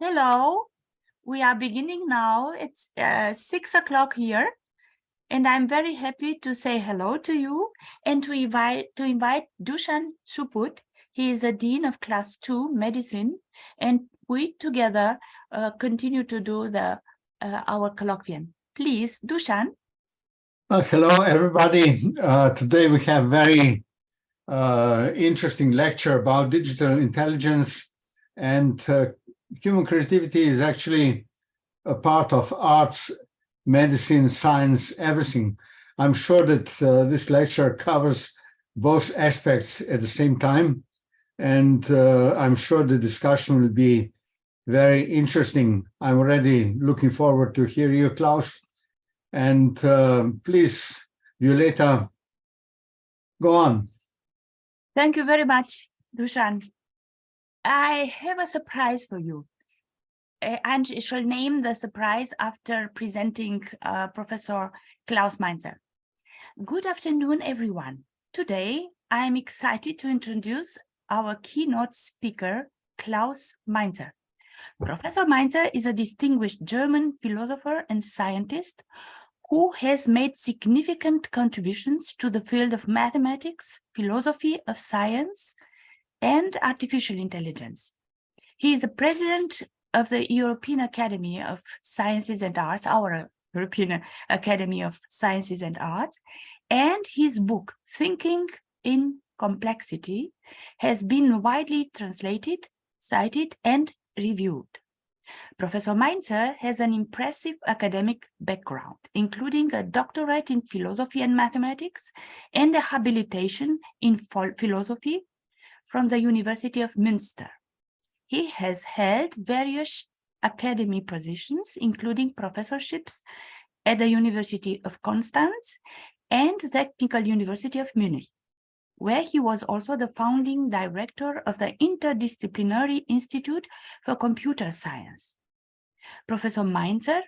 Hello, we are beginning now. It's 6 o'clock here, and I'm very happy to say hello to you and to invite Dušan Šuput. He is the Dean of Class 2 Medicine, and we together continue to do our colloquium. Please, Dušan. Hello, everybody. Today we have very interesting lecture about digital intelligence, and human creativity is actually a part of arts, medicine, science, everything. I'm sure that this lecture covers both aspects at the same time, and I'm sure the discussion will be very interesting. I'm already looking forward to hear you, Klaus. And please, Violeta, go on. Thank you very much, Dušan. I have a surprise for you. And I shall name the surprise after presenting Professor Klaus Mainzer. Good afternoon, everyone. Today, I am excited to introduce our keynote speaker, Klaus Mainzer. Professor Mainzer is a distinguished German philosopher and scientist who has made significant contributions to the field of mathematics, philosophy of science, and artificial intelligence. He is the president of the European Academy of Sciences and Arts, our European Academy of Sciences and Arts, and his book, Thinking in Complexity, has been widely translated, cited, and reviewed. Professor Mainzer has an impressive academic background, including a doctorate in philosophy and mathematics and a habilitation in philosophy from the University of Münster. He has held various academic positions, including professorships at the University of Constance and the Technical University of Munich, where he was also the founding director of the Interdisciplinary Institute for Computer Science. Professor Mainzer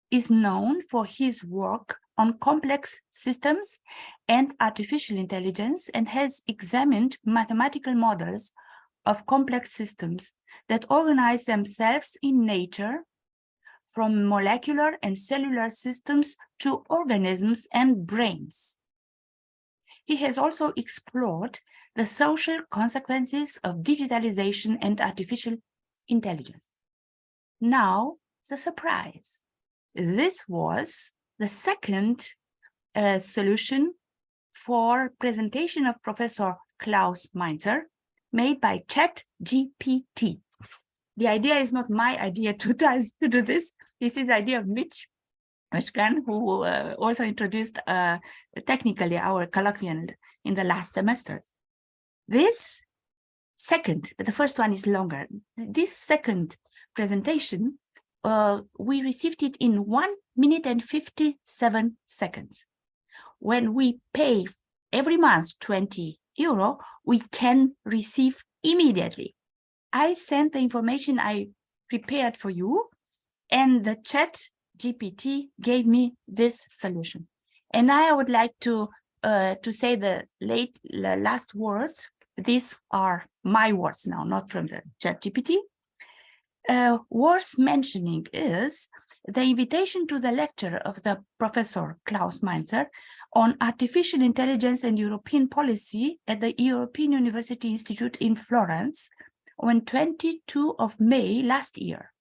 is known for his work on complex systems and artificial intelligence and has examined mathematical models of complex systems that organize themselves in nature, from molecular and cellular systems to organisms and brains. He has also explored the social consequences of digitalization and artificial intelligence. Now, the surprise. This was the second solution for presentation of Professor Klaus Mainzer made by ChatGPT. The idea is not my idea to do this. This is the idea of Mitch, who also introduced technically our colloquium in the last semesters. This second, the first one is longer. This second presentation, we received it in 1 minute and 57 seconds. When we pay every month 20 euro, we can receive immediately. I sent the information I prepared for you, and the ChatGPT gave me this solution. And I would like to say the last words. These are my words now, not from the ChatGPT. Worth mentioning is the invitation to the lecture of the Professor Klaus Mainzer on artificial intelligence and European policy at the European University Institute in Florence on 22 of May last year.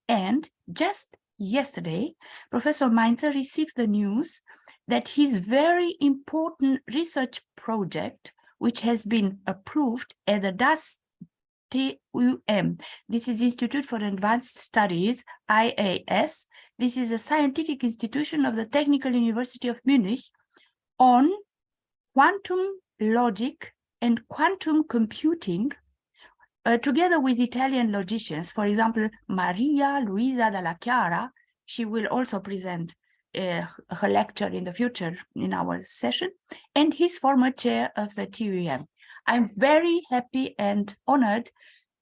And just yesterday, Professor Mainzer received the news that his very important research project, which has been approved at the DAS TUM. This is Institute for Advanced Studies, IAS. This is a scientific institution of the Technical University of Munich on quantum logic and quantum computing, together with Italian logicians. For example, Maria Luisa Dalla Chiara. She will also present her lecture in the future in our session, and his former chair of the TUM. I'm very happy and honored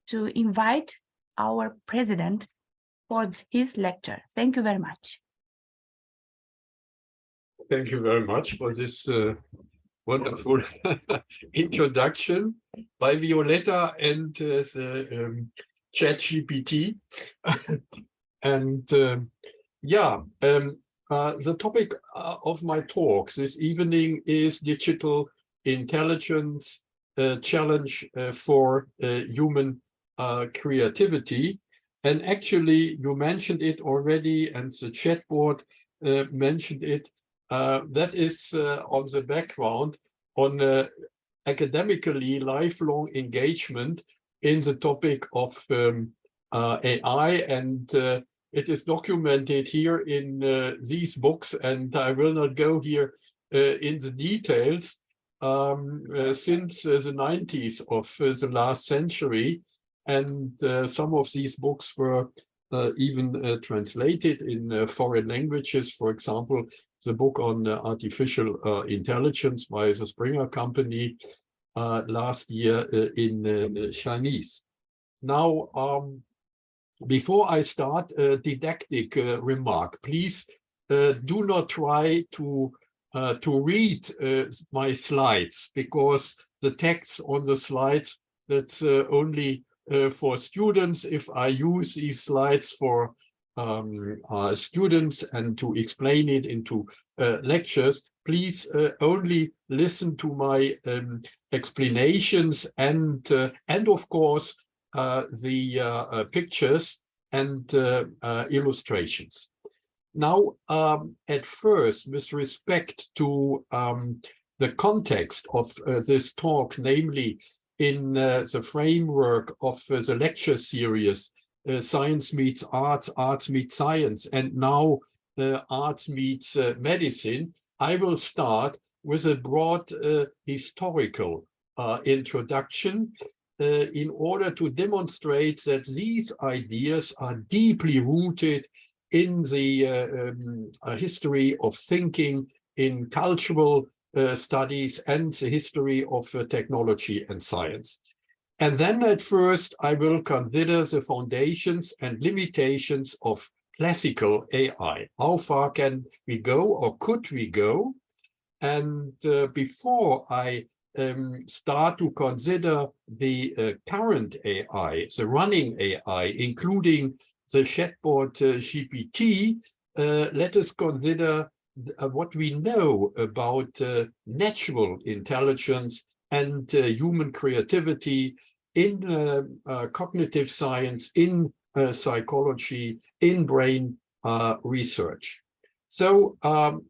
to invite our president for his lecture. Thank you very much. Thank you very much for this wonderful introduction by Violeta and the ChatGPT. And the topic of my talks this evening is digital intelligence, challenge for human creativity. And actually, you mentioned it already, and the chat board mentioned it. That is on the background on academically lifelong engagement in the topic of AI, and it is documented here in these books, and I will not go here in the details. Since the 90s of the last century, and some of these books were even translated in foreign languages. For example, the book on artificial intelligence by the Springer Company last year in Chinese. Now, before I start a didactic remark, please do not try to read my slides, because the text on the slides, that's only for students. If I use these slides for students and to explain it into lectures, please only listen to my explanations and of course the pictures and illustrations. Now, at first, with respect to the context of this talk, namely in the framework of the lecture series, Science Meets Arts, Arts Meets Science, and now Arts Meets Medicine, I will start with a broad historical introduction in order to demonstrate that these ideas are deeply rooted in the history of thinking, in cultural studies, and the history of technology and science. And then at first, I will consider the foundations and limitations of classical AI. How far can we go, or could we go? And before I start to consider the current AI, the running AI, including the chatbot GPT, let us consider what we know about natural intelligence and human creativity in cognitive science, in psychology, in brain research. So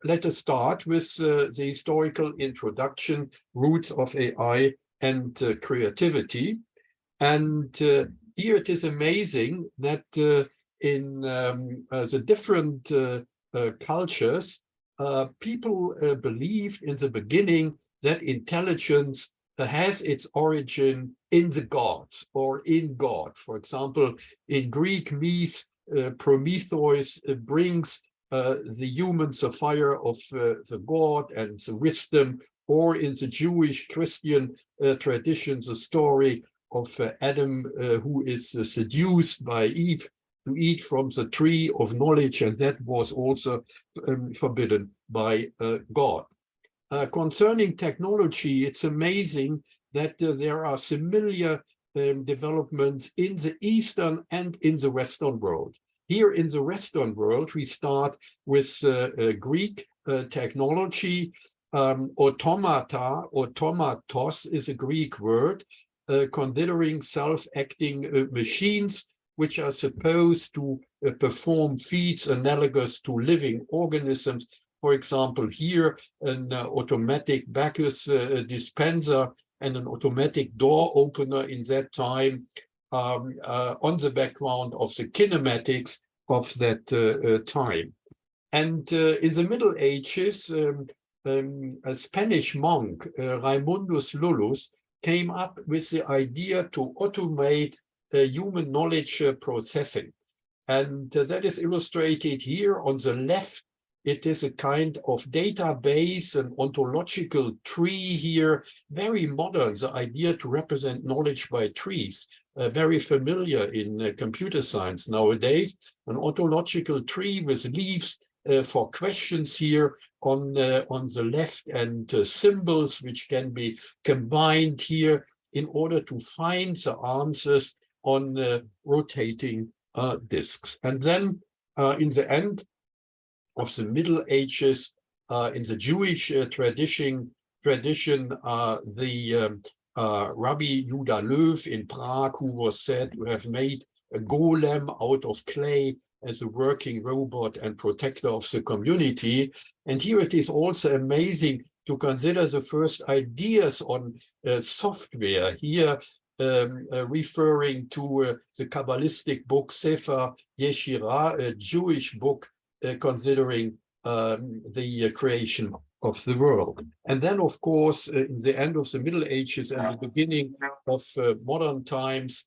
let us start with the historical introduction, roots of AI and creativity. And here it is amazing that in the different cultures, people believed in the beginning that intelligence has its origin in the gods or in God. For example, in Greek myth, Prometheus brings the humans the fire of the god and the wisdom, or in the Jewish Christian traditions, the story of Adam who is seduced by Eve to eat from the tree of knowledge, and that was also forbidden by God. Concerning technology, it's amazing that there are similar developments in the Eastern and in the Western world. Here in the Western world, we start with Greek technology. Automata, automatos is a Greek word, considering self-acting machines which are supposed to perform feats analogous to living organisms. For example, here an automatic Bacchus dispenser and an automatic door opener in that time, on the background of the kinematics of that time. And in the Middle Ages, a Spanish monk, Raimundus Lullus, came up with the idea to automate human knowledge processing. And that is illustrated here on the left. It is a kind of database, an ontological tree here, very modern, the idea to represent knowledge by trees, very familiar in computer science nowadays, an ontological tree with leaves for questions here on the left, and symbols which can be combined here in order to find the answers on rotating discs. And then in the end of the Middle Ages, in the Jewish tradition, the Rabbi Judah Löw in Prague, who was said to have made a golem out of clay as a working robot and protector of the community. And here it is also amazing to consider the first ideas on software, here referring to the Kabbalistic book Sefer Yeshirah, a Jewish book considering the creation of the world. And then, of course, in the end of the Middle Ages and the beginning of modern times,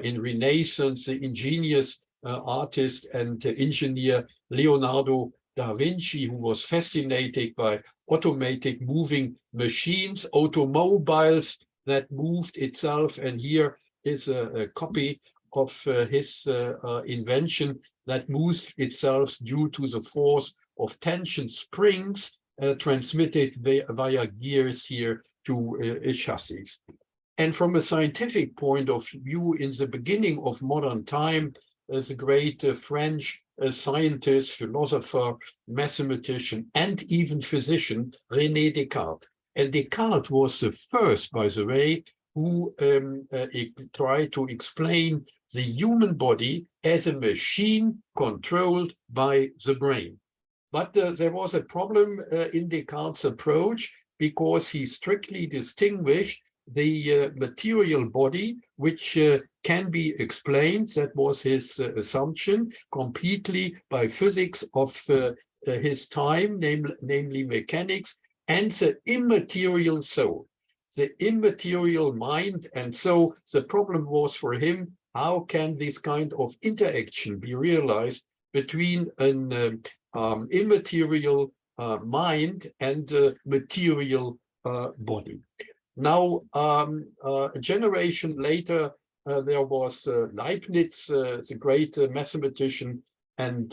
in Renaissance, the ingenious artist and engineer Leonardo da Vinci, who was fascinated by automatic moving machines, automobiles that moved itself. And here is a copy of his invention that moves itself due to the force of tension springs transmitted via gears here to a chassis. And from a scientific point of view, in the beginning of modern time, the great French scientist, philosopher, mathematician, and even physician, René Descartes. And Descartes was the first, by the way, who tried to explain the human body as a machine controlled by the brain. But there was a problem in Descartes' approach, because he strictly distinguished the material body, which can be explained, that was his assumption, completely by physics of his time, namely mechanics, and the immaterial soul, the immaterial mind. And so the problem was for him, how can this kind of interaction be realized between an immaterial mind and material body? Now, a generation later, there was Leibniz, the great mathematician and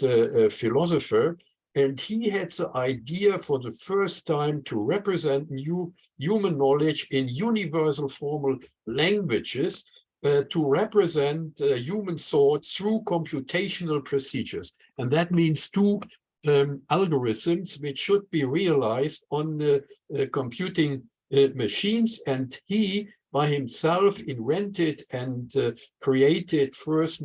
philosopher, and he had the idea for the first time to represent new human knowledge in universal formal languages, to represent human thought through computational procedures. And that means two algorithms which should be realized on computing machines. And he by himself invented and created first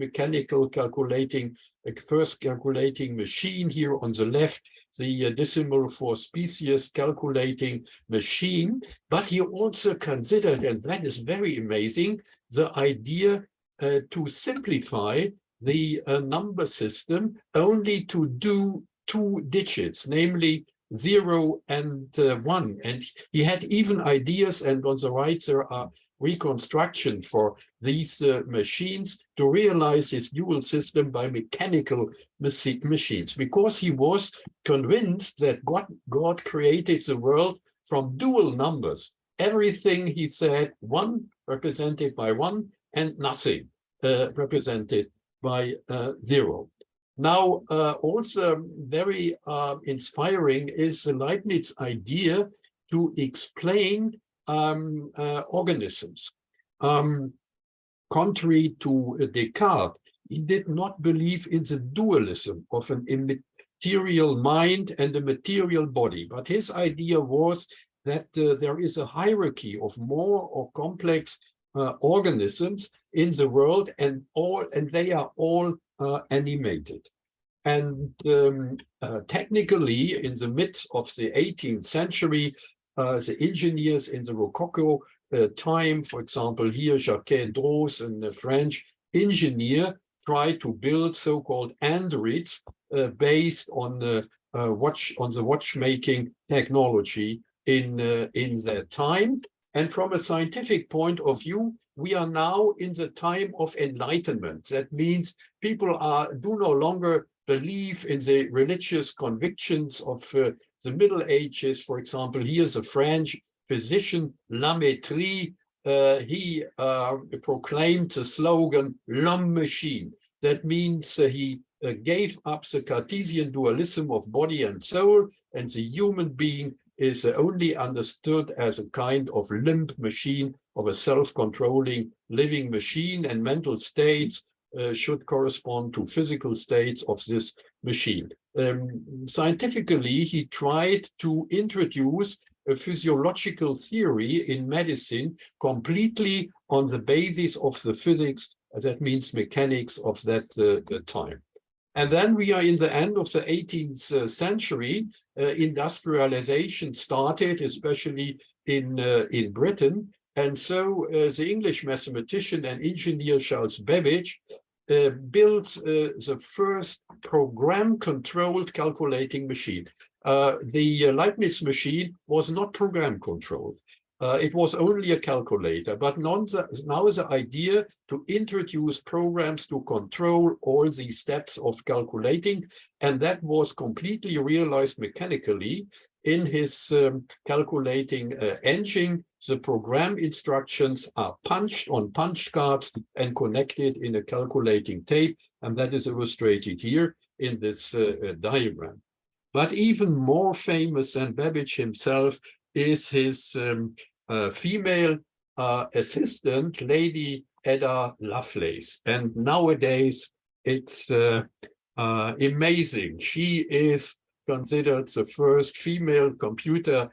calculating machine here on the left, the decimal for species calculating machine. But he also considered, and that is very amazing, the idea to simplify the number system only to do 2 digits, namely 0 and 1. And he had even ideas, and on the right there are reconstruction for these machines to realize this dual system by mechanical machines, because he was convinced that God created the world from dual numbers. Everything, he said, 1 represented by 1 and nothing represented by 0. Now, also very inspiring is the Leibniz idea to explain organisms. Contrary to Descartes, he did not believe in the dualism of an immaterial mind and a material body, but his idea was that there is a hierarchy of more or complex organisms in the world, and they are all animated. And technically, in the midst of the 18th century, the engineers in the Rococo time, for example, here Jacques-Droz, a French engineer, tried to build so-called androids based on the watchmaking technology in that time. And from a scientific point of view, we are now in the time of enlightenment. That means people do no longer believe in the religious convictions of the Middle Ages. For example, here's a French physician, Lamétrie. He proclaimed the slogan, l'homme machine. That means he gave up the Cartesian dualism of body and soul, and the human being is only understood as a kind of limb machine, of a self-controlling living machine, and mental states should correspond to physical states of this machine. Scientifically, he tried to introduce a physiological theory in medicine completely on the basis of the physics, that means mechanics of that time. And then we are in the end of the 18th century. Industrialization started, especially in Britain. And so the English mathematician and engineer Charles Babbage built the first program-controlled calculating machine. The Leibniz machine was not program-controlled. It was only a calculator, but now the idea to introduce programs to control all the steps of calculating, and that was completely realized mechanically in his calculating engine. The program instructions are punched on punch cards and connected in a calculating tape, and that is illustrated here in this diagram. But even more famous than Babbage himself is his female assistant, Lady Ada Lovelace. And nowadays it's amazing. She is considered the first female computer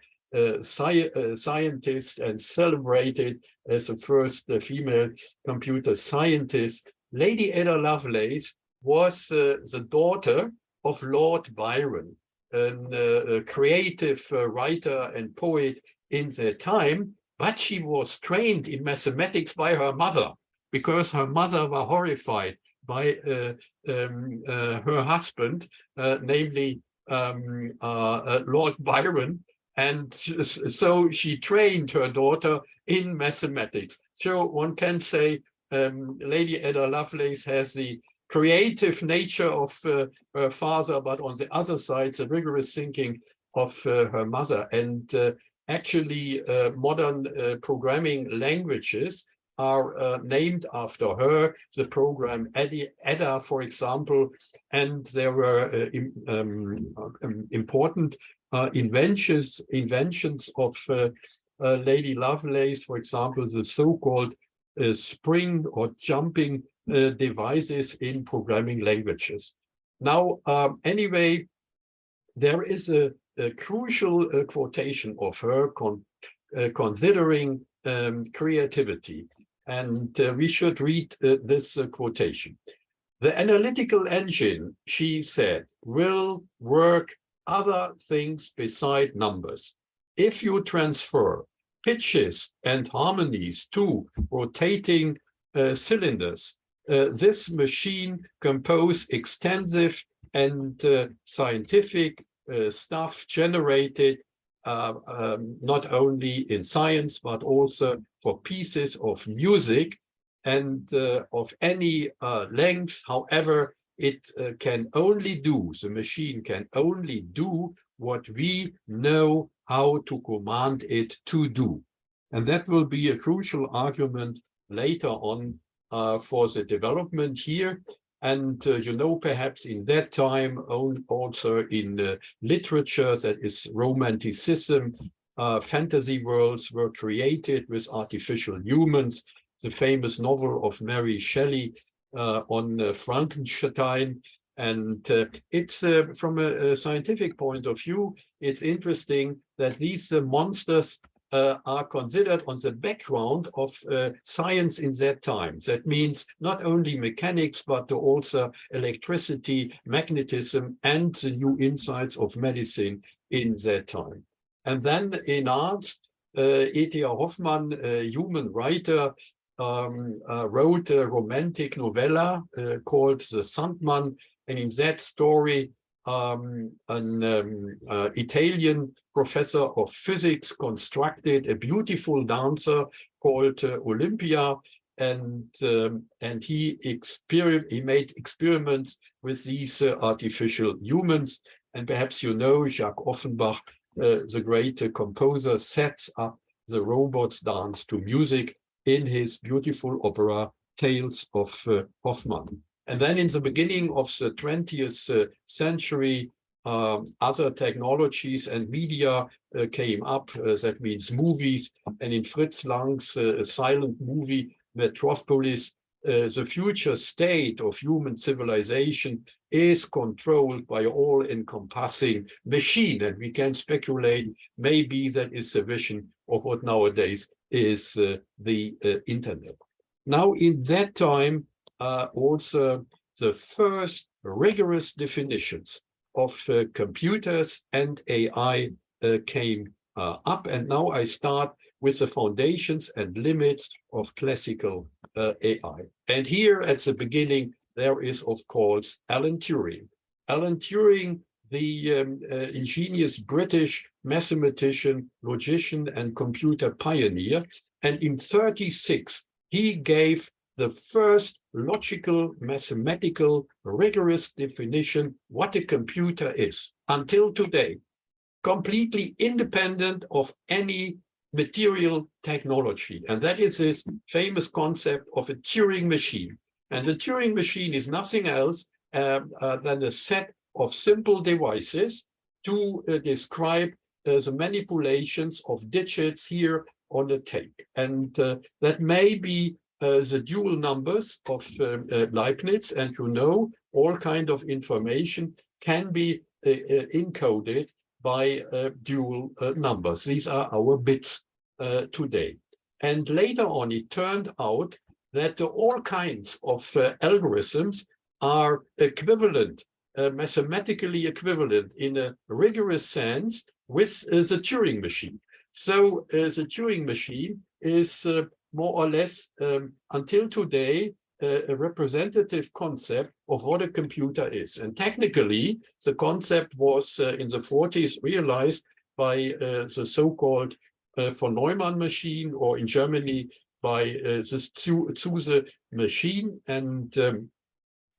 scientist and celebrated as the first female computer scientist. Lady Ada Lovelace was the daughter of Lord Byron, a creative writer and poet in their time, but she was trained in mathematics by her mother, because her mother was horrified by her husband, namely Lord Byron, and so she trained her daughter in mathematics. So one can say Lady Ada Lovelace has the creative nature of her father, but on the other side, the rigorous thinking of her mother. And actually, modern programming languages are named after her. The program Ada, for example, and there were important inventions of Lady Lovelace, for example, the so-called spring or jumping devices in programming languages. Now, anyway, there is a crucial quotation of her considering creativity, and we should read this quotation. The analytical engine, she said, will work other things beside numbers. If you transfer pitches and harmonies to rotating cylinders, this machine composes extensive and scientific stuff generated not only in science, but also for pieces of music and of any length. However, it can only do, the machine can only do what we know how to command it to do. And that will be a crucial argument later on for the development here. And you know, perhaps in that time, also in literature, that is romanticism, fantasy worlds were created with artificial humans. The famous novel of Mary Shelley on Frankenstein. And it's from a scientific point of view, it's interesting that these monsters are considered on the background of science in that time. That means not only mechanics, but also electricity, magnetism, and the new insights of medicine in that time. And then in arts, E.T.A. Hoffmann, a human writer, wrote a romantic novella called The Sandman. And in that story, an Italian professor of physics constructed a beautiful dancer called Olympia, and he made experiments with these artificial humans. And perhaps you know Jacques Offenbach, the great composer, sets up the robots dance to music in his beautiful opera Tales of Hoffmann. And then in the beginning of the 20th century, other technologies and media came up. That means movies. And in Fritz Lang's silent movie Metropolis, the future state of human civilization is controlled by all-encompassing machine. And we can speculate, maybe that is the vision of what nowadays is the internet. Now, in that time, also the first rigorous definitions of computers and AI came up. And now I start with the foundations and limits of classical AI. And here at the beginning, there is, of course, Alan Turing. Alan Turing, the ingenious British mathematician, logician, and computer pioneer. And in 1936, he gave the first logical, mathematical, rigorous definition what a computer is. Until today, completely independent of any material technology. And that is this famous concept of a Turing machine. And the Turing machine is nothing else than a set of simple devices to describe the manipulations of digits here on the tape. And that may be the dual numbers of Leibniz, and you know, all kind of information can be encoded by dual numbers. These are our bits today. And later on, it turned out that all kinds of algorithms are equivalent, mathematically equivalent in a rigorous sense with the Turing machine. So the Turing machine is more or less, until today, a representative concept of what a computer is. And technically, the concept was in the 40s realized by the so-called von Neumann machine, or in Germany by this Zuse machine. And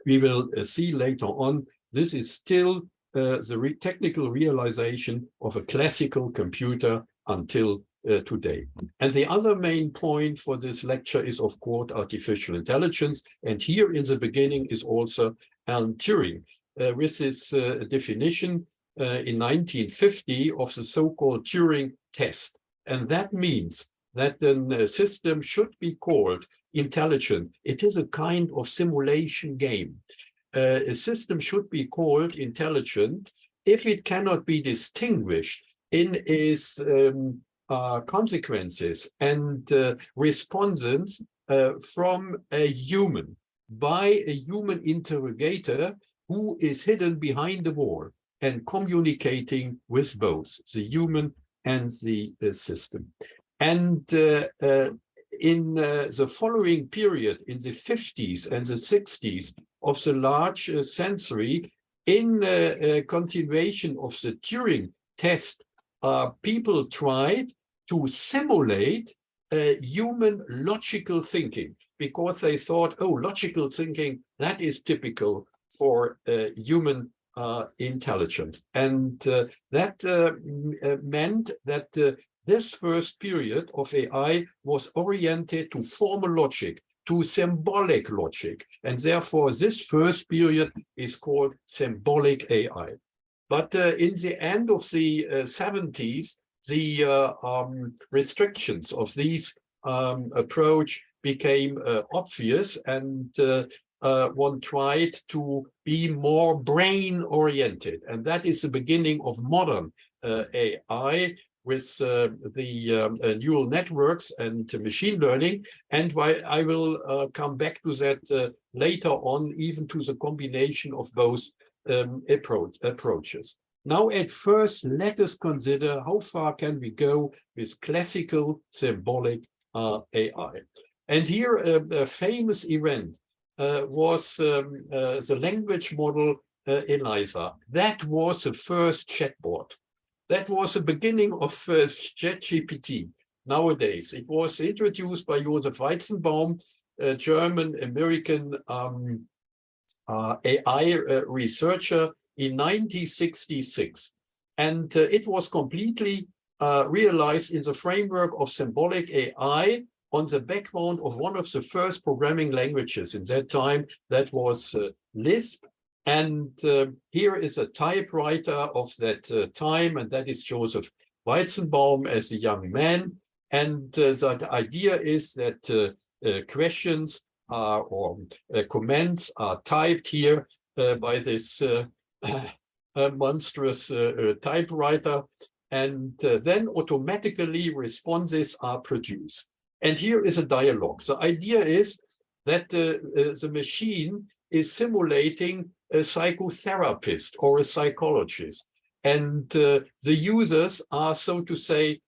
we will see later on, this is still the technical realization of a classical computer until today. And the other main point for this lecture is, of course, artificial intelligence. And here in the beginning is also Alan Turing with this definition in 1950 of the so-called Turing test. And that means that a system should be called intelligent. It is a kind of simulation game. A system should be called intelligent if it cannot be distinguished in its consequences and responses from a human, by a human interrogator who is hidden behind the wall and communicating with both the human and the system. And in the following period, in the 50s and the 60s of the large century, in continuation of the Turing test, people tried to simulate human logical thinking, because they thought, oh, logical thinking, that is typical for human intelligence. And that meant that this first period of AI was oriented to formal logic, to symbolic logic. And therefore, this first period is called symbolic AI. But in the end of the 70s, the restrictions of this approach became obvious, and one tried to be more brain-oriented. And that is the beginning of modern AI, with the neural networks and machine learning. And I will come back to that later on, even to the combination of both approaches. Now, at first, let us consider how far can we go with classical symbolic AI. And here, a famous event was the language model EASA. That was the first chatbot. That was the beginning of ChatGPT. Nowadays, it was introduced by Josef Weizenbaum, a German-American AI researcher in 1966. And it was completely realized in the framework of symbolic AI on the background of one of the first programming languages in that time. That was Lisp. And here is a typewriter of that time, and that is Joseph Weizenbaum as a young man. And the idea is that questions are, or comments are typed here by this monstrous typewriter, and then automatically responses are produced. And here is a dialogue. The idea is that the machine is simulating a psychotherapist or a psychologist, and the users are, so to say,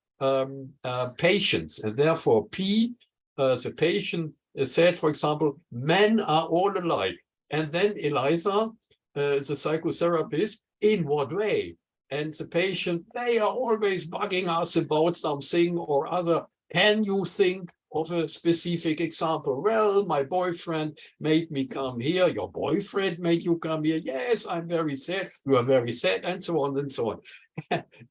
patients, and therefore P, the patient, said, for example, men are all alike, and then EASA, the psychotherapist, in what way? And the patient, they are always bugging us about something or other. Can you think of a specific example? Well, my boyfriend made me come here. Your boyfriend made you come here. Yes, I'm very sad. You are very sad, and so on and so on.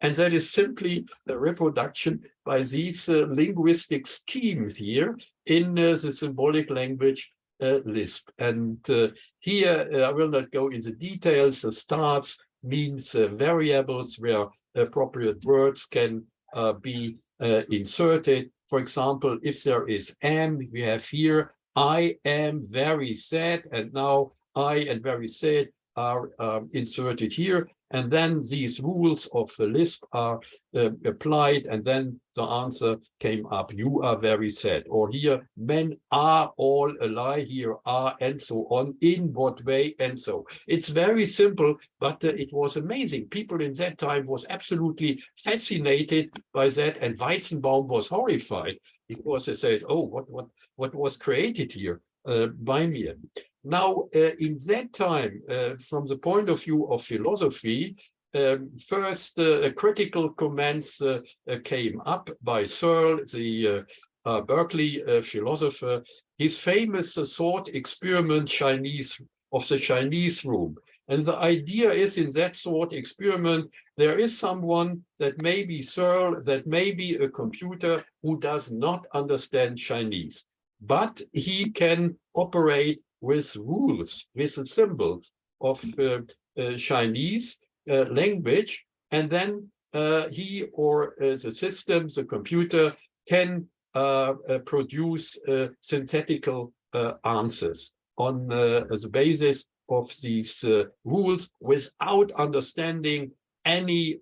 And that is simply the reproduction by these linguistic schemes here in the symbolic language Lisp. And here I will not go into details. The starts means variables where appropriate words can be inserted. For example, if there is am, we have here, I am very sad, and now I and very sad are inserted here. And then these rules of the Lisp are applied, and then the answer came up, you are very sad. Or here, men are all alike, here are, and so on, in what way, and so. It's very simple, but it was amazing. People in that time was absolutely fascinated by that, and Weizenbaum was horrified because they said, oh, what was created here by me? Now, in that time, from the point of view of philosophy, first critical comments came up by Searle, the Berkeley philosopher, his famous thought experiment of the Chinese room. And the idea is, in that thought experiment, there is someone that may be Searle, that may be a computer who does not understand Chinese, but he can operate with rules, with the symbols of Chinese language, and then he or the system, the computer, can produce synthetical answers on the basis of these rules without understanding any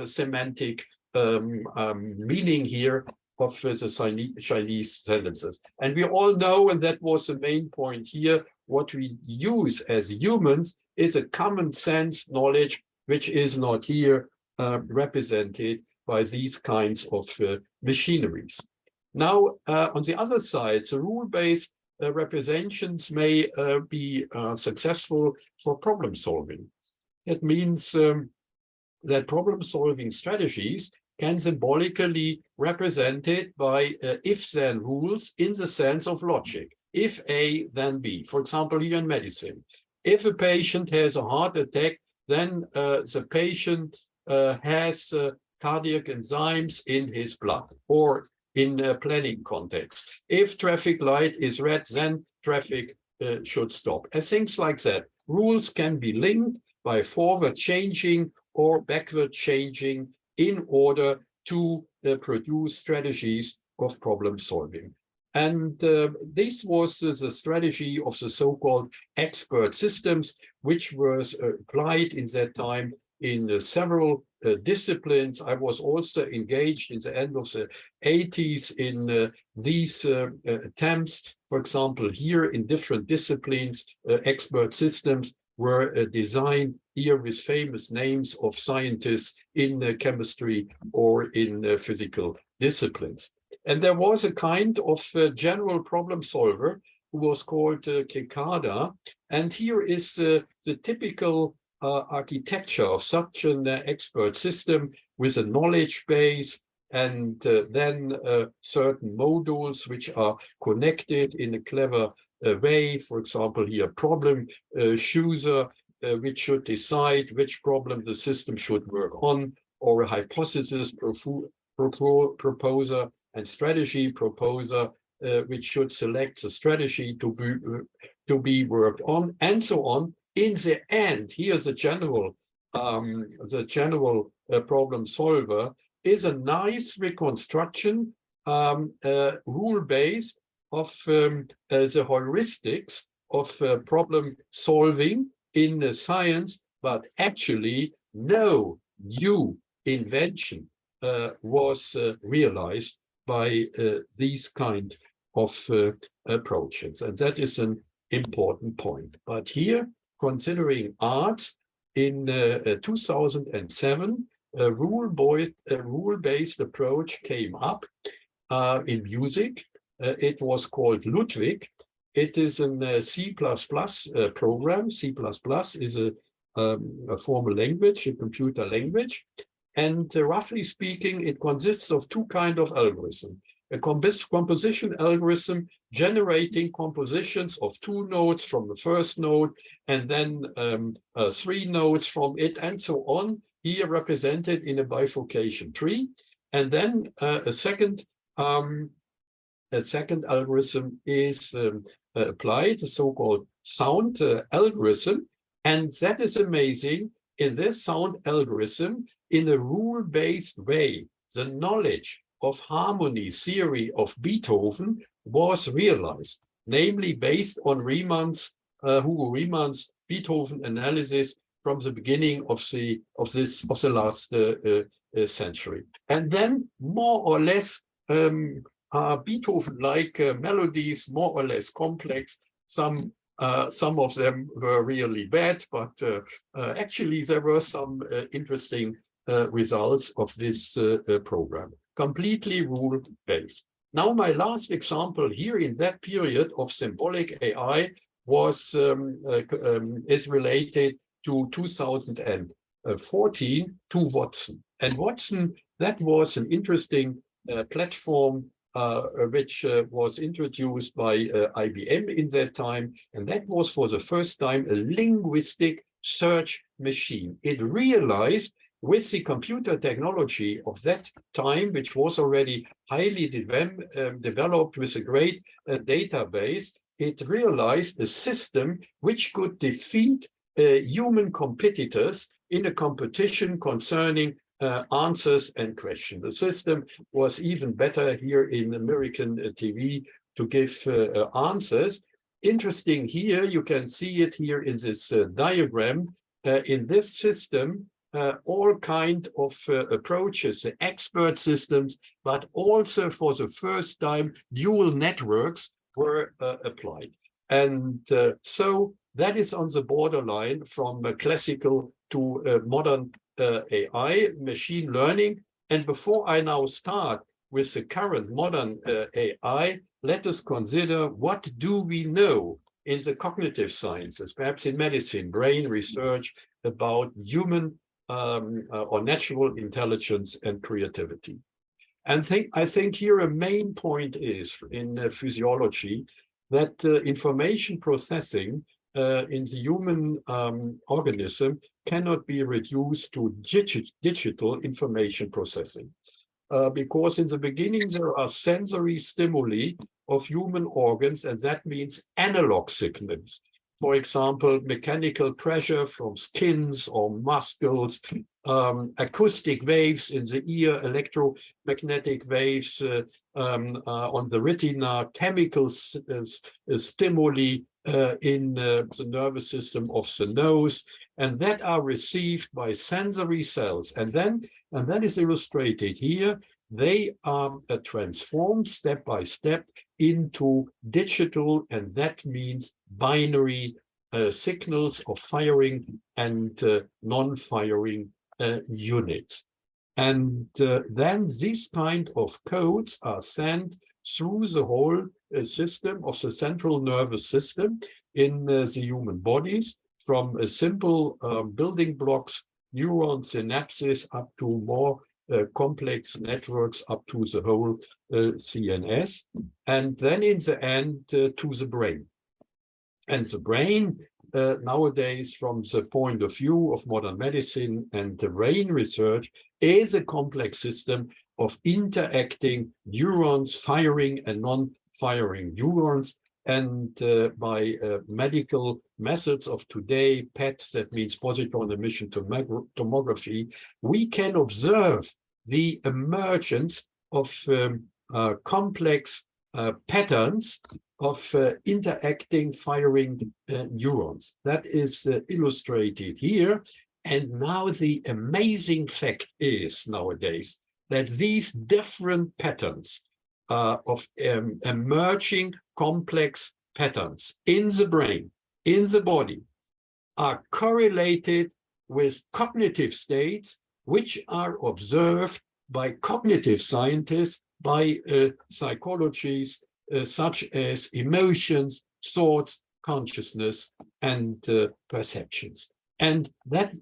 semantic meaning here of the Chinese sentences. And we all know, and that was the main point here, what we use as humans is a common sense knowledge, which is not here represented by these kinds of machineries. Now, on the other side, the rule-based representations may be successful for problem solving. That means that problem-solving strategies can symbolically represented by if-then rules in the sense of logic. If A, then B. For example, here in medicine, if a patient has a heart attack, then the patient has cardiac enzymes in his blood, or in a planning context. If traffic light is red, then traffic should stop. And things like that. Rules can be linked by forward changing or backward changing in order to produce strategies of problem solving. And this was the strategy of the so-called expert systems, which was applied in that time in several disciplines. I was also engaged in the end of the 80s in these attempts. For example, here in different disciplines, expert systems were designed here with famous names of scientists in chemistry or in physical disciplines. And there was a kind of general problem solver who was called Kekada. And here is the typical architecture of such an expert system with a knowledge base and then certain modules which are connected in a clever way. For example, here problem chooser, which should decide which problem the system should work on, or a hypothesis proposer and strategy proposer, which should select the strategy to be worked on, and so on, in the end, here's the general problem solver is a nice reconstruction, rule-based of the heuristics of problem solving in science, but actually no new invention was realized by these kind of approaches. And that is an important point. But here, considering arts, in 2007, a rule-based approach came up in music. It was called Ludwig. It is a C++ program. C++ is a formal language, a computer language. And roughly speaking, it consists of two kinds of algorithms. A composition algorithm generating compositions of 2 nodes from the first node, and then 3 nodes from it, and so on, here represented in a bifurcation tree. And then a second algorithm is applied, the so-called sound algorithm. And that is amazing. In this sound algorithm, in a rule-based way, the knowledge of harmony theory of Beethoven was realized, namely based on Hugo Riemann's Beethoven analysis from the beginning of the last century. And then more or less Beethoven-like melodies, more or less complex. Some of them were really bad, but actually there were some interesting results of this program, completely rule-based. Now, my last example here in that period of symbolic AI was is related to 2014 to Watson. And Watson, that was an interesting platform which was introduced by IBM in that time. And that was for the first time a linguistic search machine. It realized with the computer technology of that time, which was already highly developed with a great database, it realized a system which could defeat human competitors in a competition concerning answers and questions. The system was even better here in American TV to give answers. Interesting here, you can see it here in this diagram. In this system, all kind of approaches, expert systems, but also for the first time, dual networks were applied. And so that is on the borderline from classical to modern AI, machine learning. And before I now start with the current modern AI, let us consider what do we know in the cognitive sciences, perhaps in medicine, brain research about human or natural intelligence and creativity. And I think here a main point is in physiology that information processing in the human organism cannot be reduced to digital information processing. Because in the beginning, there are sensory stimuli of human organs, and that means analog signals. For example, mechanical pressure from skins or muscles, acoustic waves in the ear, electromagnetic waves on the retina, chemical stimuli in the nervous system of the nose, and that are received by sensory cells. And then is illustrated here. They are transformed step by step into digital, and that means binary signals of firing and non-firing units. And then these kind of codes are sent through the whole system of the central nervous system in the human bodies, from a simple building blocks, neuron synapses, up to more complex networks, up to the whole CNS, and then in the end to the brain. And the brain nowadays, from the point of view of modern medicine and the brain research, is a complex system of interacting neurons, firing and non-firing neurons. And by medical methods of today, PET, that means positron emission tomography, we can observe the emergence of complex patterns of interacting firing neurons. That is illustrated here. And now the amazing fact is nowadays that these different patterns of emerging complex patterns in the brain, in the body, are correlated with cognitive states which are observed by cognitive scientists, by psychologies such as emotions, thoughts, consciousness, and perceptions. And that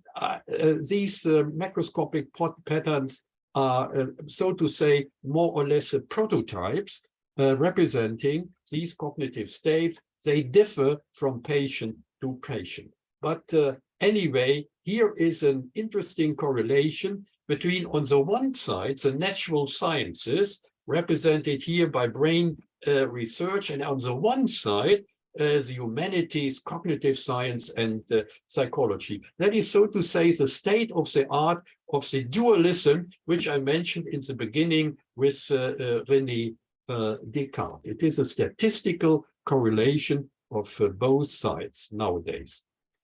these macroscopic patterns are, so to say, more or less prototypes representing these cognitive states. They differ from patient to patient. But anyway, here is an interesting correlation between, on the one side, the natural sciences, represented here by brain research, and on the one side, the humanities, cognitive science, and psychology. That is, so to say, the state of the art of the dualism, which I mentioned in the beginning with René Descartes. It is a statistical correlation of both sides nowadays.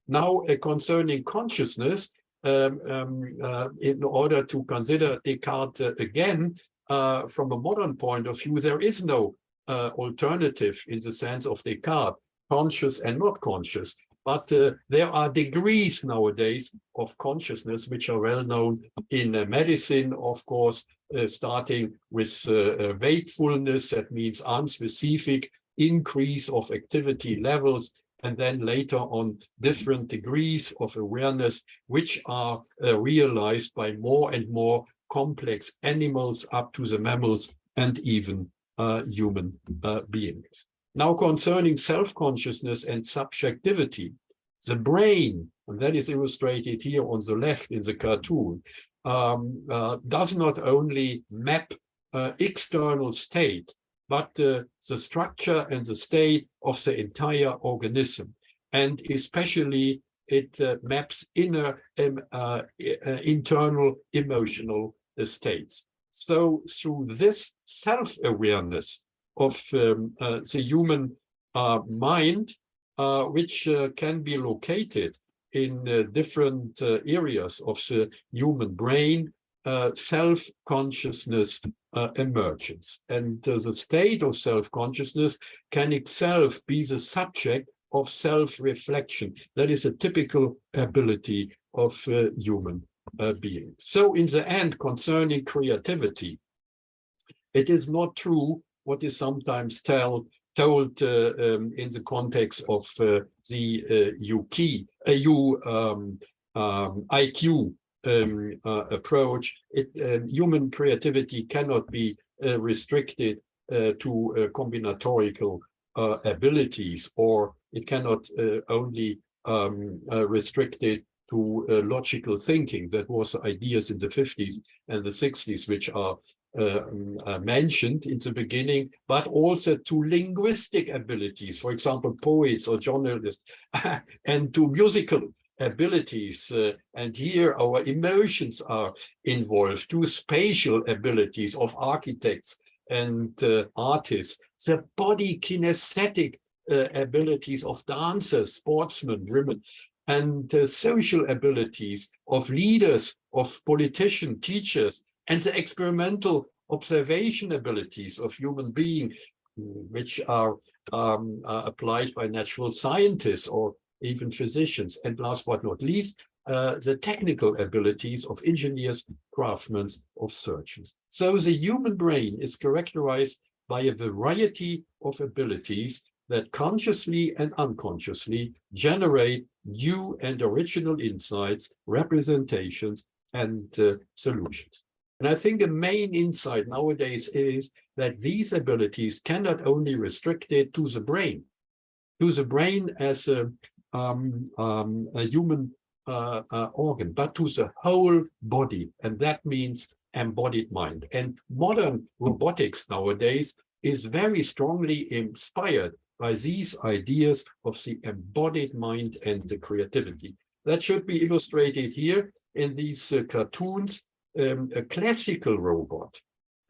Now, concerning consciousness, in order to consider Descartes again, from a modern point of view, there is no alternative in the sense of Descartes, conscious and not conscious. But there are degrees nowadays of consciousness, which are well known in medicine, of course, starting with wakefulness, that means unspecific increase of activity levels, and then later on different degrees of awareness, which are realized by more and more complex animals up to the mammals and even human beings. Now, concerning self-consciousness and subjectivity, the brain, and that is illustrated here on the left in the cartoon, does not only map external state, but the structure and the state of the entire organism. And especially it maps inner internal emotional states. So through this self-awareness of the human mind, which can be located in different areas of the human brain, self-consciousness emerges. And the state of self-consciousness can itself be the subject of self-reflection. That is a typical ability of human beings. So in the end, concerning creativity, it is not true what is sometimes told in the context of the IQ approach. Human creativity cannot be restricted to combinatorial abilities, or it cannot only restricted to logical thinking. That was ideas in the 50s and the 60s, which are mentioned in the beginning, but also to linguistic abilities, for example, poets or journalists, and to musical abilities. And here our emotions are involved, to spatial abilities of architects and artists, the body kinesthetic abilities of dancers, sportsmen, women, and social abilities of leaders, of politicians, teachers, and the experimental observation abilities of human beings, which are applied by natural scientists or even physicians. And last but not least, the technical abilities of engineers, craftsmen, of surgeons. So the human brain is characterized by a variety of abilities that consciously and unconsciously generate new and original insights, representations, and solutions. And I think the main insight nowadays is that these abilities cannot only restricted to the brain as a human organ, but to the whole body, and that means embodied mind. And modern robotics nowadays is very strongly inspired by these ideas of the embodied mind and the creativity. That should be illustrated here in these cartoons. A classical robot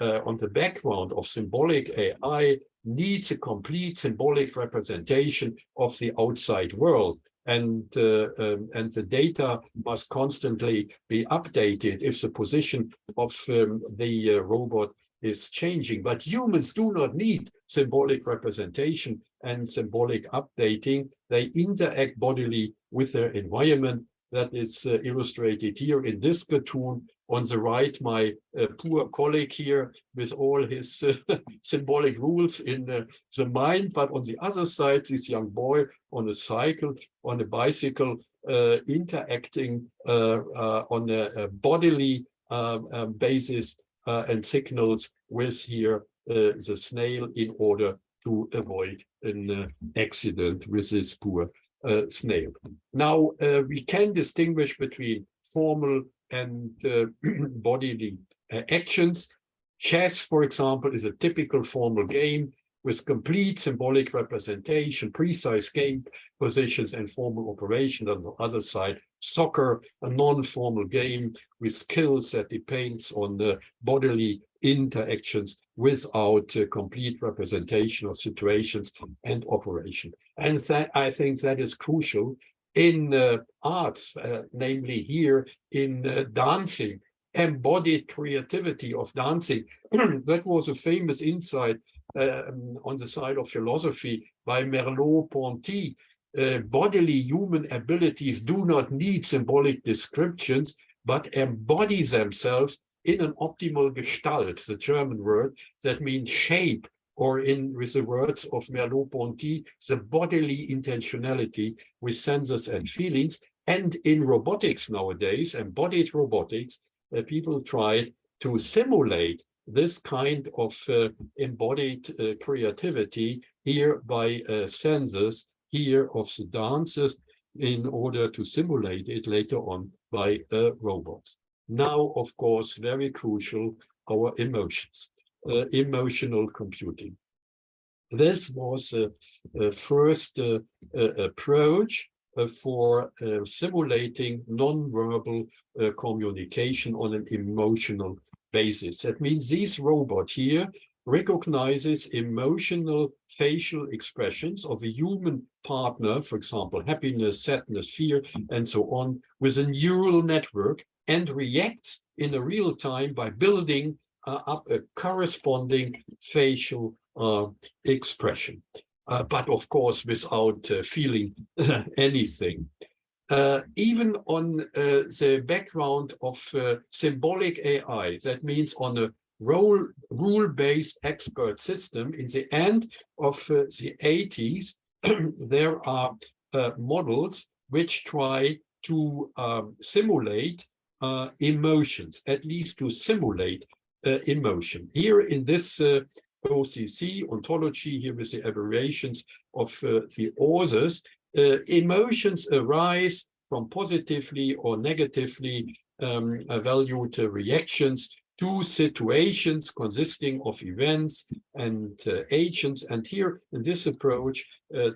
on the background of symbolic AI needs a complete symbolic representation of the outside world. And the data must constantly be updated if the position of the robot is changing. But humans do not need symbolic representation and symbolic updating. They interact bodily with their environment. That is illustrated here in this cartoon. On the right, my poor colleague here with all his symbolic rules in the mind. But on the other side, this young boy on a cycle, on a bicycle, interacting on a bodily basis and signals with here the snail in order to avoid an accident with this poor snail. Now, we can distinguish between formal and bodily actions. Chess, for example, is a typical formal game with complete symbolic representation, precise game positions, and formal operation. On the other side, soccer, a non-formal game with skills that depends on the bodily interactions without complete representation of situations and operation. And I think that is crucial in arts, namely here in dancing, embodied creativity of dancing. That was a famous insight on the side of philosophy by Merleau-Ponty. Bodily human abilities do not need symbolic descriptions, but embody themselves in an optimal Gestalt, the German word that means shape, or with the words of Merleau-Ponty, the bodily intentionality with senses and feelings. And in robotics nowadays, embodied robotics, people try to simulate this kind of embodied creativity here by senses here of the dancers in order to simulate it later on by robots. Now, of course, very crucial, our emotions. Emotional computing. This was a first approach for simulating non-verbal communication on an emotional basis. That means this robot here recognizes emotional facial expressions of a human partner, for example, happiness, sadness, fear, and so on, with a neural network, and reacts in a real time by building up a corresponding facial expression, but of course without feeling anything. Even on the background of symbolic AI, that means on a rule-based expert system, in the end of the 80s, there are models which try to simulate emotions, at least to simulate emotion. Here in this OCC ontology, here with the aberrations of the authors, emotions arise from positively or negatively valued reactions to situations consisting of events and agents. And here in this approach,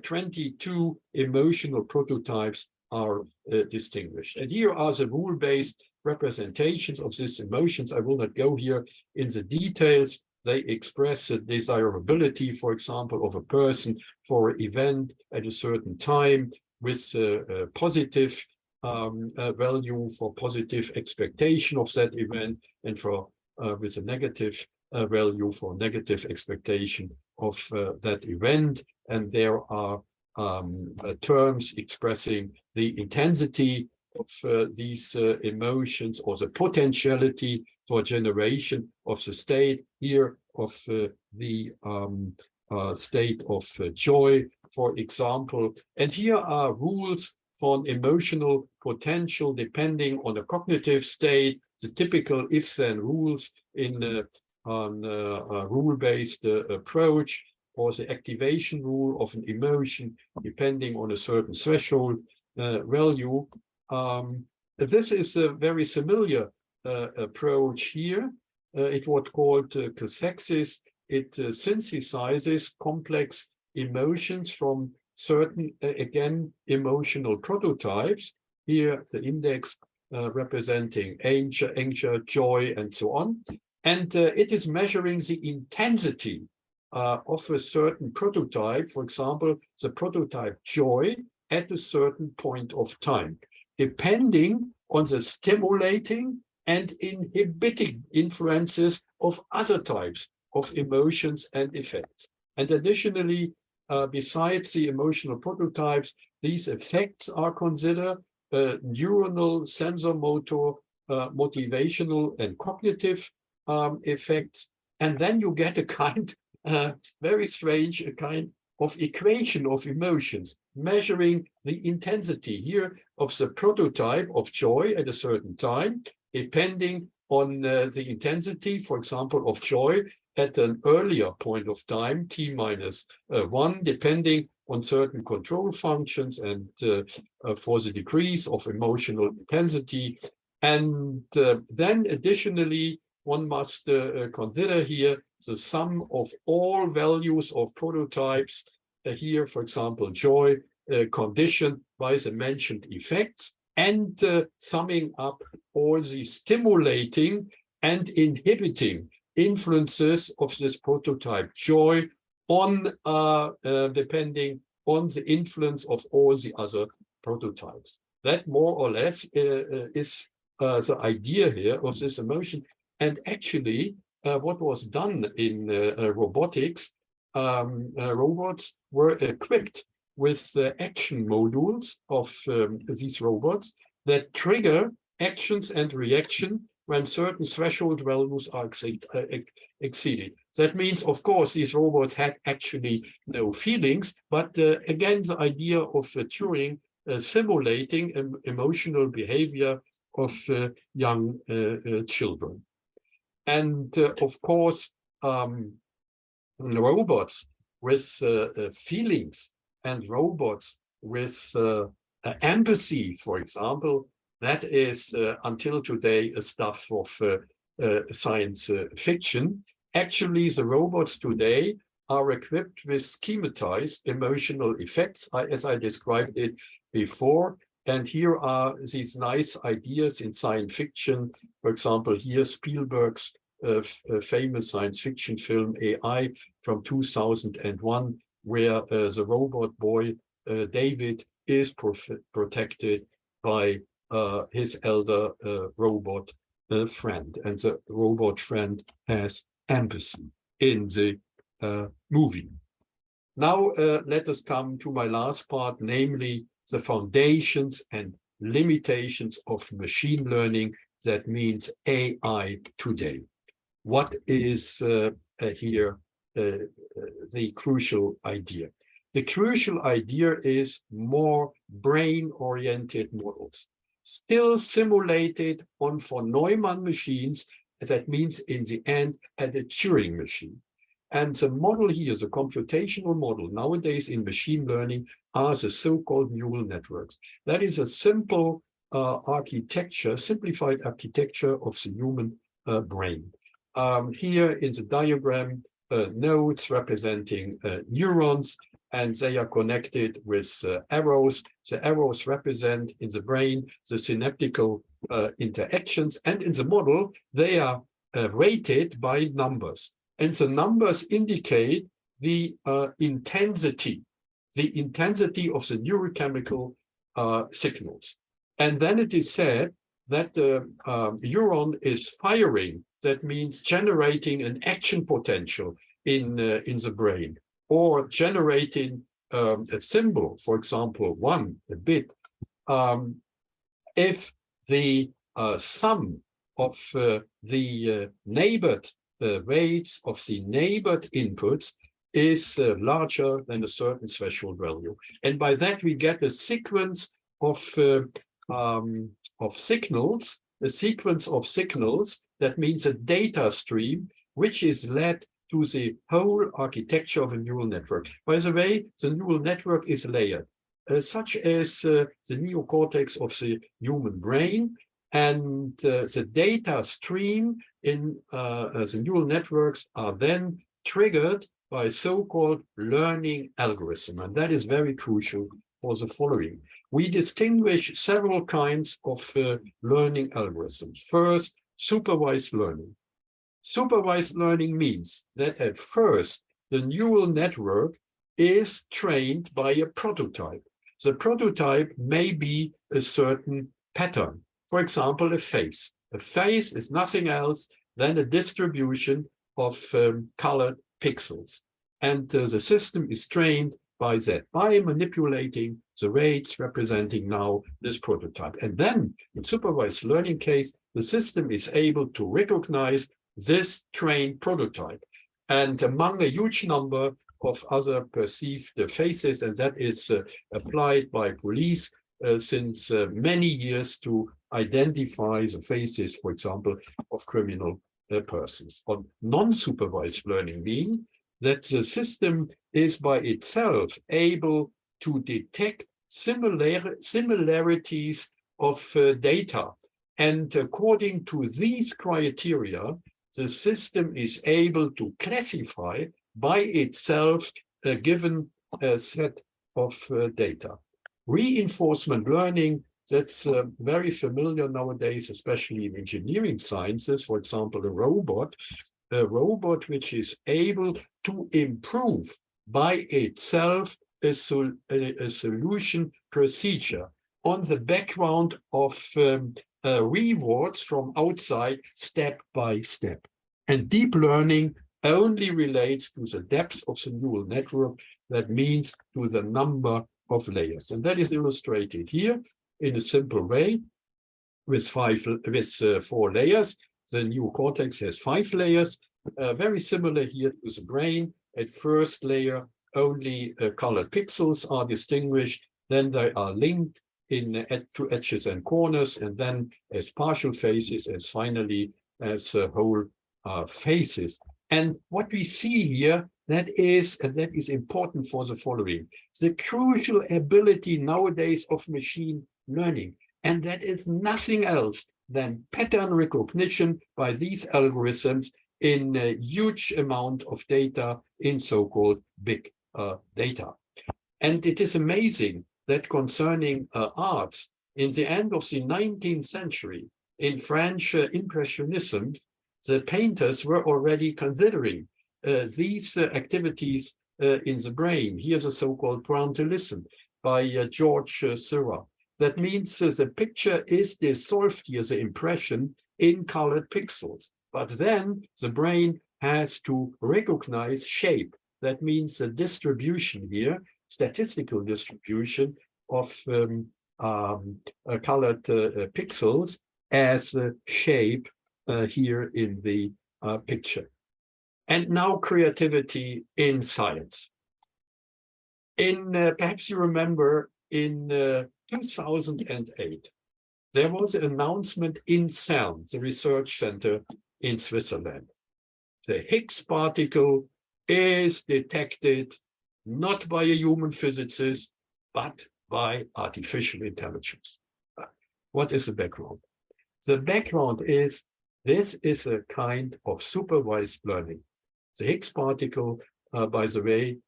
22 emotional prototypes are distinguished. And here are the rule-based representations of these emotions. I will not go here in the details. They express the desirability, for example, of a person for an event at a certain time with a positive value for positive expectation of that event, and for with a negative value for negative expectation of that event. And there are terms expressing the intensity of these emotions, or the potentiality for generation of the state here of the state of joy, for example. And here are rules for an emotional potential depending on the cognitive state, the typical if-then rules in a rule-based approach, or the activation rule of an emotion depending on a certain threshold value. This is a very familiar approach here. It was called cathexis. It synthesizes complex emotions from certain, again, emotional prototypes. Here, the index representing anger, joy, and so on. And it is measuring the intensity of a certain prototype, for example, the prototype joy at a certain point of time, depending on the stimulating and inhibiting influences of other types of emotions and effects. And additionally, besides the emotional prototypes, these effects are considered neuronal, sensormotor, motivational, and cognitive effects. And then you get a kind, very strange, a kind of equation of emotions, measuring the intensity here of the prototype of joy at a certain time, depending on the intensity, for example, of joy at an earlier point of time, t-1, depending on certain control functions and for the degrees of emotional intensity. And then additionally, one must consider here the sum of all values of prototypes. Here, for example, joy conditioned by the mentioned effects, and summing up all the stimulating and inhibiting influences of this prototype joy on depending on the influence of all the other prototypes. That more or less is the idea here of this emotion. And actually, what was done in robotics, robots were equipped with action modules of these robots that trigger actions and reaction when certain threshold values are exceeded. That means, of course, these robots had actually no feelings, but again, the idea of Turing simulating emotional behavior of young children. And of course, robots with feelings and robots with empathy, for example, that is until today a stuff of science fiction. Actually, the robots today are equipped with schematized emotional effects, as I described it before. And here are these nice ideas in science fiction. For example, here Spielberg's famous science fiction film AI from 2001, where the robot boy David is protected by his elder robot friend, and the robot friend has empathy in the movie. Now let us come to my last part, namely the foundations and limitations of machine learning. That means AI today. What is here the crucial idea? The crucial idea is more brain-oriented models, still simulated on von Neumann machines. That means in the end at a Turing machine. And the model here, the computational model nowadays in machine learning, are the so-called neural networks. That is a simple architecture, simplified architecture of the human brain. Here in the diagram, nodes representing neurons, and they are connected with arrows. The arrows represent in the brain the synaptical interactions, and in the model, they are rated by numbers. And the numbers indicate the intensity of the neurochemical signals. And then it is said that the neuron is firing. That means generating an action potential in the brain, or generating a symbol, for example, 1, a bit, if the sum of the neighbored weights of the neighbored inputs is larger than a certain threshold value. And by that we get a sequence of signals, that means a data stream, which is led to the whole architecture of a neural network. By the way, the neural network is layered, such as the neocortex of the human brain, and the data stream in the neural networks are then triggered by a so-called learning algorithm. And that is very crucial for the following. We distinguish several kinds of learning algorithms. First, supervised learning. Supervised learning means that at first, the neural network is trained by a prototype. The prototype may be a certain pattern. For example, a face. A face is nothing else than a distribution of colored pixels. And the system is trained by that, by manipulating the weights representing now this prototype. And then in supervised learning case, the system is able to recognize this trained prototype. And among a huge number of other perceived faces, and that is applied by police since many years to identify the faces, for example, of criminal persons. On non-supervised learning means that the system is by itself able to detect similarities of data. And according to these criteria, the system is able to classify by itself a given set of data. Reinforcement learning, that's very familiar nowadays, especially in engineering sciences. For example, a robot which is able to improve by itself a solution procedure on the background of rewards from outside step by step. And deep learning only relates to the depth of the neural network, that means to the number of layers. And that is illustrated here in a simple way with 4 layers. The neocortex has 5 layers, very similar here to the brain. At first layer, only colored pixels are distinguished, then they are linked to edges and corners, and then as partial faces, as finally as whole faces. And what we see here, that is important for the following: the crucial ability nowadays of machine learning, and that is nothing else than pattern recognition by these algorithms in a huge amount of data in so-called big data. And it is amazing that concerning arts, in the end of the 19th century, in French Impressionism, the painters were already considering these activities in the brain. Here's a so-called pointillism by George Seurat. That means the picture is dissolved here, the impression, in colored pixels. But then the brain has to recognize shape. That means the distribution here, statistical distribution of colored pixels as shape here in the picture. And now creativity in science. Perhaps you remember in 2008, there was an announcement in CERN, the research center in Switzerland. The Higgs particle is detected not by a human physicist, but by artificial intelligence. What is the background? The background is this is a kind of supervised learning. The Higgs particle, by the way,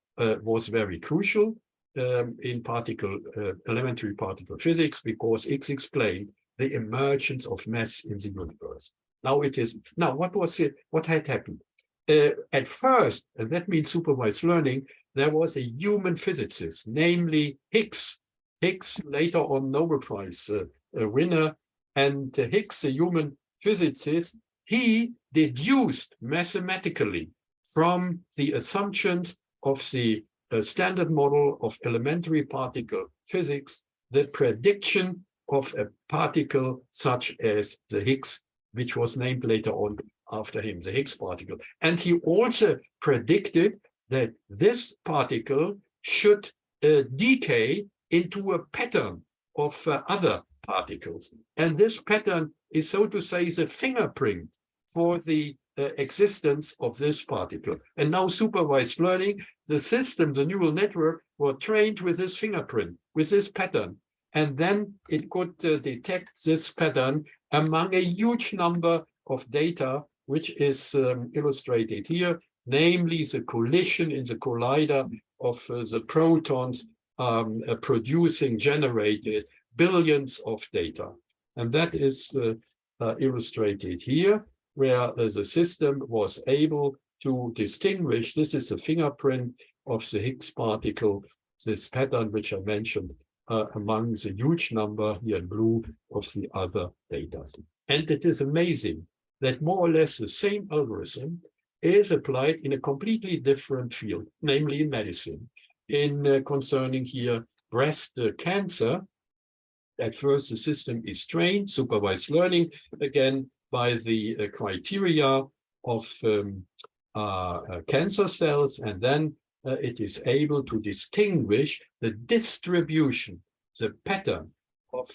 was very crucial in elementary particle physics, because it explained the emergence of mass in the universe. What had happened? At first, and that means supervised learning, there was a human physicist, namely Higgs. Higgs, later on Nobel Prize winner, and Higgs, a human physicist, he deduced mathematically from the assumptions of the standard model of elementary particle physics the prediction of a particle such as the Higgs, which was named later on after him, the Higgs particle. And he also predicted that this particle should decay into a pattern of other particles. And this pattern is, so to say, the fingerprint for the existence of this particle. And now supervised learning, the system, the neural network, were trained with this fingerprint, with this pattern. And then it could detect this pattern among a huge number of data, which is illustrated here. namely the collision in the collider of the protons producing generated billions of data. And that is illustrated here, where the system was able to distinguish, this is a fingerprint of the Higgs particle, this pattern which I mentioned, among the huge number here in blue of the other data. And it is amazing that more or less the same algorithm is applied in a completely different field, namely in medicine. In concerning here breast cancer, at first the system is trained, supervised learning, again, by the criteria of cancer cells, and then it is able to distinguish the distribution, the pattern of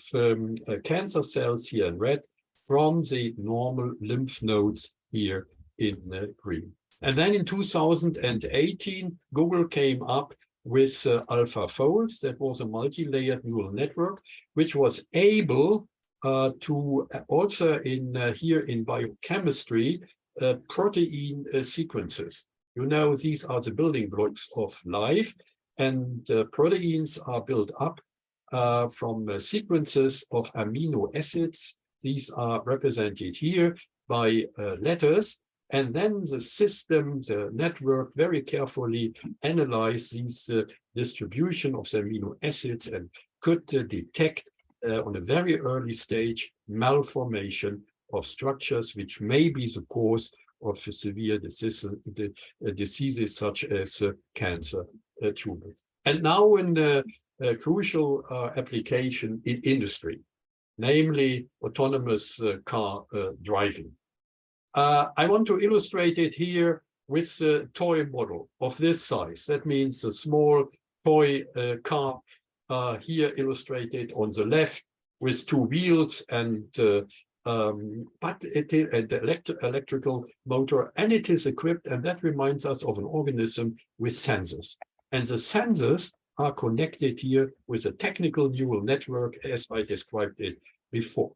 cancer cells here in red from the normal lymph nodes here in green. And then in 2018, Google came up with AlphaFold. That was a multi-layered neural network, which was able to also here in biochemistry, protein sequences. You know, these are the building blocks of life, and proteins are built up from sequences of amino acids. These are represented here by letters. And then the system, the network, very carefully analyzed these distribution of the amino acids and could detect on a very early stage malformation of structures which may be the cause of severe diseases such as cancer tumors. And now in a crucial application in industry, namely autonomous car driving. I want to illustrate it here with a toy model of this size. That means a small toy car here illustrated on the left with two wheels and but it is an electrical motor, and it is equipped, and that reminds us of an organism with sensors. And the sensors are connected here with a technical neural network as I described it before.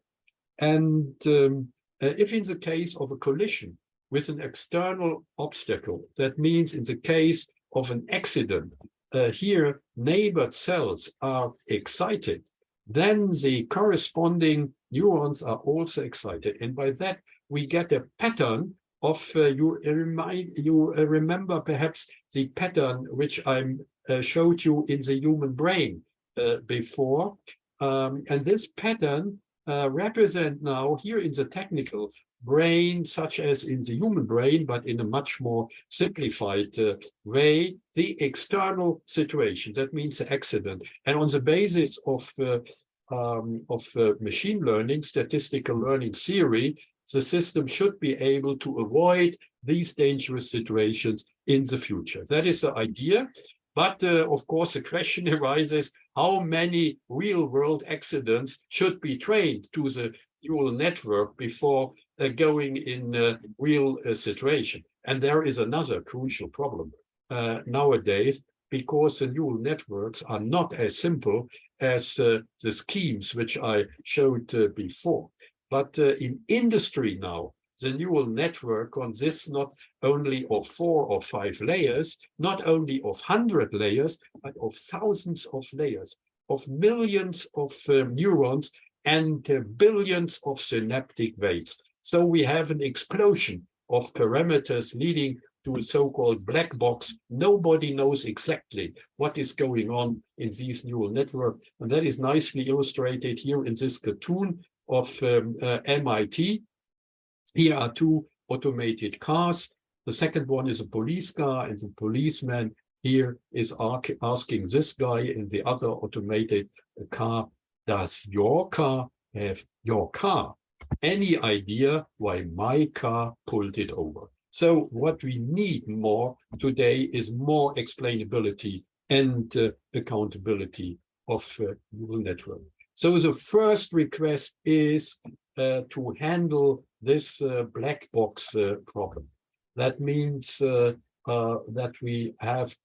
And if in the case of a collision with an external obstacle, that means in the case of an accident, here neighbored cells are excited, then the corresponding neurons are also excited. And by that, we get a pattern of, you remember perhaps the pattern which I showed you in the human brain before. And this pattern represent now here in the technical brain, such as in the human brain, but in a much more simplified way, the external situation. That means the accident. And on the basis of machine learning, statistical learning theory, the system should be able to avoid these dangerous situations in the future. That is the idea. But of course, the question arises, how many real-world accidents should be trained to the neural network before going in a real situation? And there is another crucial problem nowadays, because the neural networks are not as simple as the schemes which I showed before. But in industry now, the neural network consists not only of 4 or 5 layers, not only of 100 layers, but of thousands of layers, of millions of neurons and billions of synaptic weights. So we have an explosion of parameters leading to a so-called black box. Nobody knows exactly what is going on in these neural networks. And that is nicely illustrated here in this cartoon of MIT. Here are 2 automated cars. The second one is a police car, and the policeman here is asking this guy in the other automated car, does your car have your car? Any idea why my car pulled it over? So what we need more today is more explainability and accountability of neural network. So the first request is to handle this black box problem. That means that we have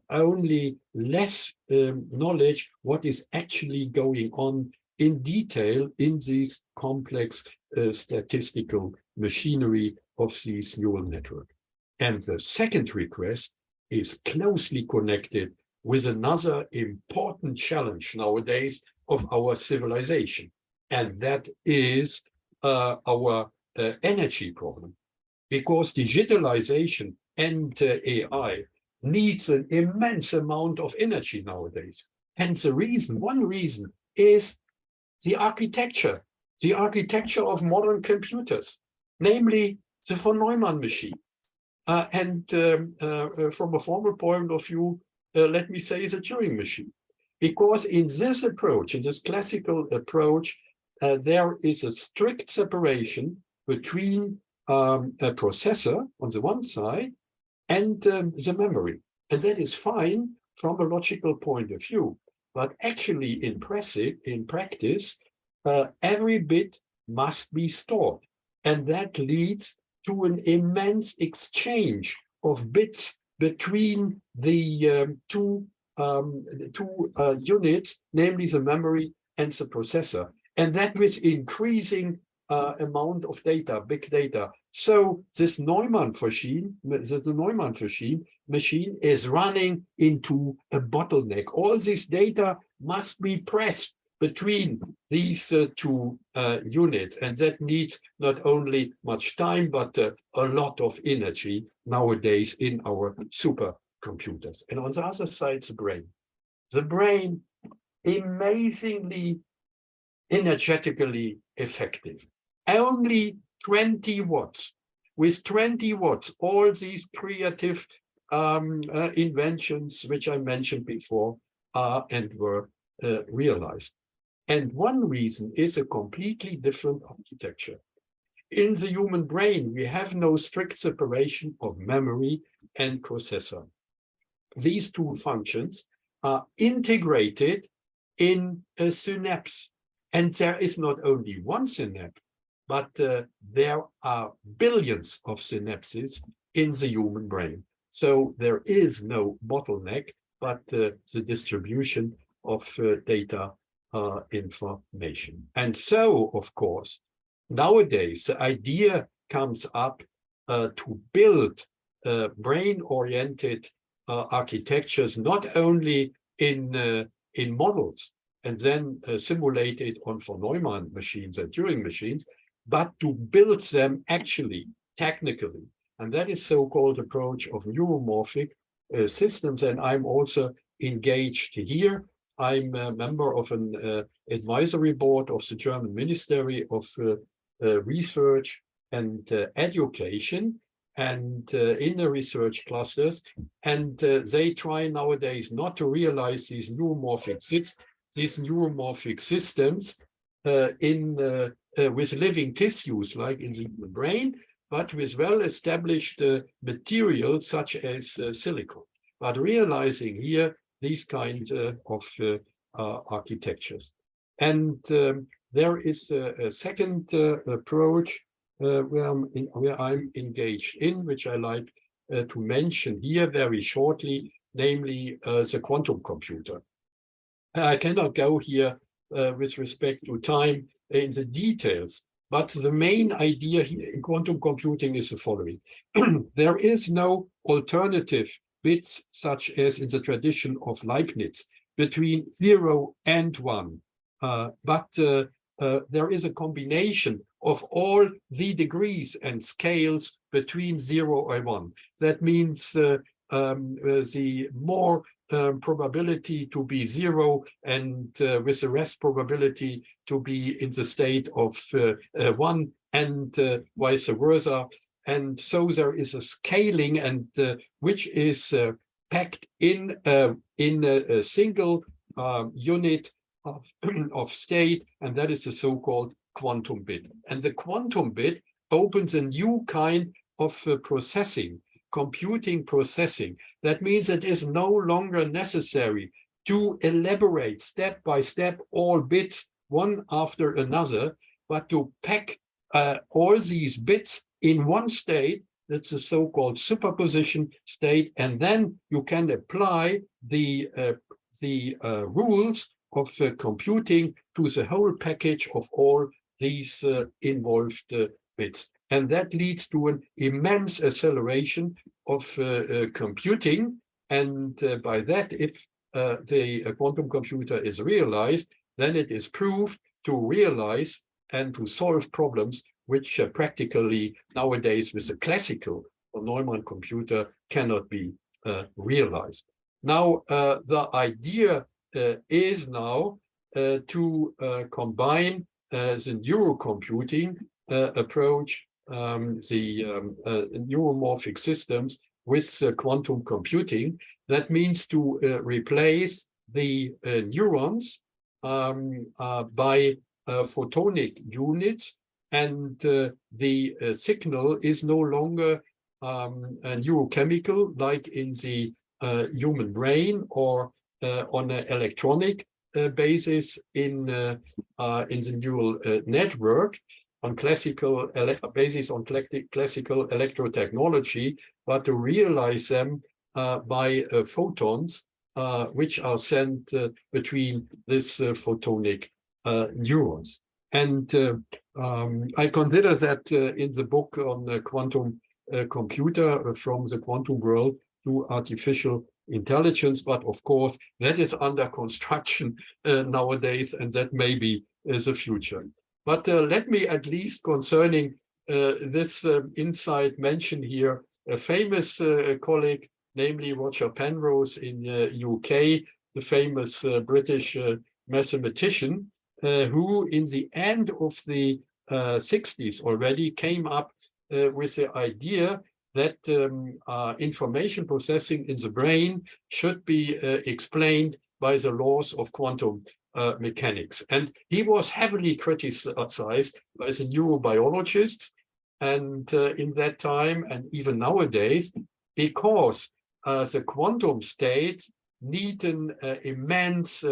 only less knowledge what is actually going on in detail in these complex statistical machinery of these neural networks. And the second request is closely connected with another important challenge nowadays of our civilization, and that is our energy problem. Because digitalization and AI needs an immense amount of energy nowadays. Hence the reason, one reason is the architecture of modern computers, namely the von Neumann machine. From a formal point of view, let me say the Turing machine. Because in this approach, in this classical approach, there is a strict separation between a processor on the one side and the memory. And that is fine from a logical point of view. But actually in practice, every bit must be stored. And that leads to an immense exchange of bits between the two units, namely the memory and the processor. And that with increasing amount of data, big data. So this Neumann machine, machine is running into a bottleneck. All this data must be pressed between these two units, and that needs not only much time, but a lot of energy nowadays in our supercomputers. And on the other side, the brain amazingly energetically effective. Only 20 watts. With 20 watts, all these creative inventions, which I mentioned before, are and were realized. And one reason is a completely different architecture. In the human brain, we have no strict separation of memory and processor. These two functions are integrated in a synapse. And there is not only one synapse, but there are billions of synapses in the human brain. So there is no bottleneck, but the distribution of data information. And so, of course, nowadays, the idea comes up to build brain-oriented architectures, not only in models and then simulated on von Neumann machines and Turing machines, but to build them actually, technically. And that is so-called approach of neuromorphic systems. And I'm also engaged here. I'm a member of an advisory board of the German Ministry of Research and Education, and in the research clusters. And they try nowadays not to realize these neuromorphic systems with living tissues, like in the human brain, but with well-established materials such as silicon. But realizing here these kinds of architectures. And there is a second approach where I'm engaged in, which I like to mention here very shortly, namely the quantum computer. I cannot go here with respect to time in the details, but the main idea here in quantum computing is the following. There is no alternative bits, such as in the tradition of Leibniz, between 0 and 1. But there is a combination of all the degrees and scales between 0 and 1. That means the more probability to be 0, and with the rest probability to be in the state of 1, and vice versa. And so there is a scaling, and which is packed in a single unit of state, and that is the so-called quantum bit. And the quantum bit opens a new kind of computing processing. That means it is no longer necessary to elaborate step by step all bits one after another, but to pack all these bits in one state. That's a so-called superposition state, and then you can apply the rules of computing to the whole package of all these involved bits. and that leads to an immense acceleration of computing. And by that, if the quantum computer is realized, then it is proved to realize and to solve problems which practically nowadays with a classical or Neumann computer cannot be realized. Now, the idea is now to combine the neurocomputing approach, the neuromorphic systems with quantum computing. That means to replace the neurons by photonic units, and the signal is no longer neurochemical like in the human brain or on an electronic basis in the neural network on classical basis on classical electrotechnology, but to realize them by photons which are sent between this photonic neurons. And I consider that in the book on the quantum computer, from the quantum world to artificial intelligence, but of course that is under construction nowadays, and that maybe is the future. But let me at least concerning this insight mention here a famous colleague, namely Roger Penrose in UK, the famous British mathematician, who in the end of the 60s already came up with the idea that information processing in the brain should be explained by the laws of quantum mechanics. And he was heavily criticized by the neurobiologists, and in that time and even nowadays, because the quantum states need an immense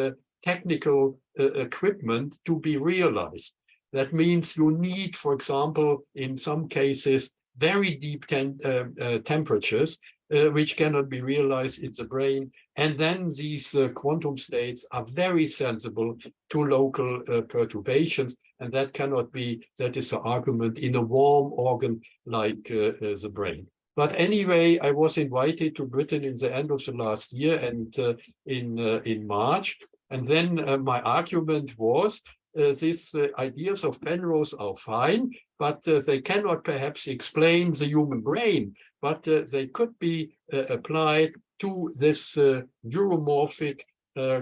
technical equipment to be realized. That means you need, for example, in some cases, very deep temperatures, which cannot be realized in the brain. And then these quantum states are very sensible to local perturbations, and that cannot be, that is the argument, in a warm organ like the brain. But anyway, I was invited to Britain in the end of the last year and in March. And then my argument was, these ideas of Penrose are fine, but they cannot perhaps explain the human brain, but they could be applied to this neuromorphic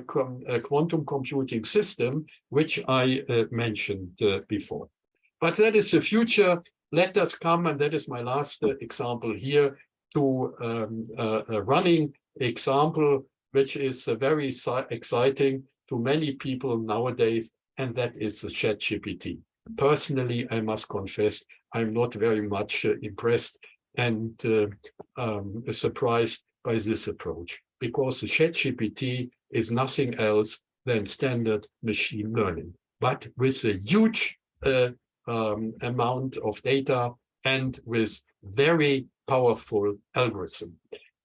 quantum computing system, which I mentioned before. But that is the future. Let us come, and that is my last example here, to a running example, which is very exciting to many people nowadays, and that is the ChatGPT. Personally, I must confess, I'm not very much impressed and surprised by this approach, because the ChatGPT is nothing else than standard machine learning, but with a huge amount of data and with very powerful algorithm.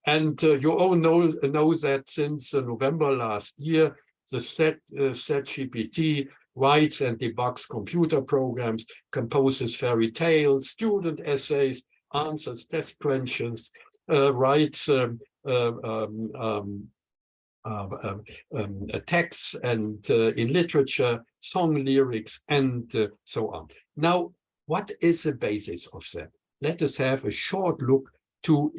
And you all know that since November last year, the ChatGPT writes and debugs computer programs, composes fairy tales, student essays, answers test questions, writes texts and in literature, song lyrics, and so on. Now, what is the basis of that? Let us have a short look to,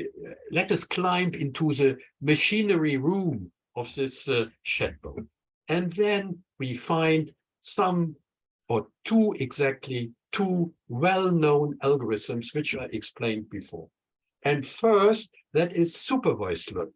let us climb into the machinery room of this chatbot. And then we find some, or two well-known algorithms, which I explained before. And first, that is supervised learning.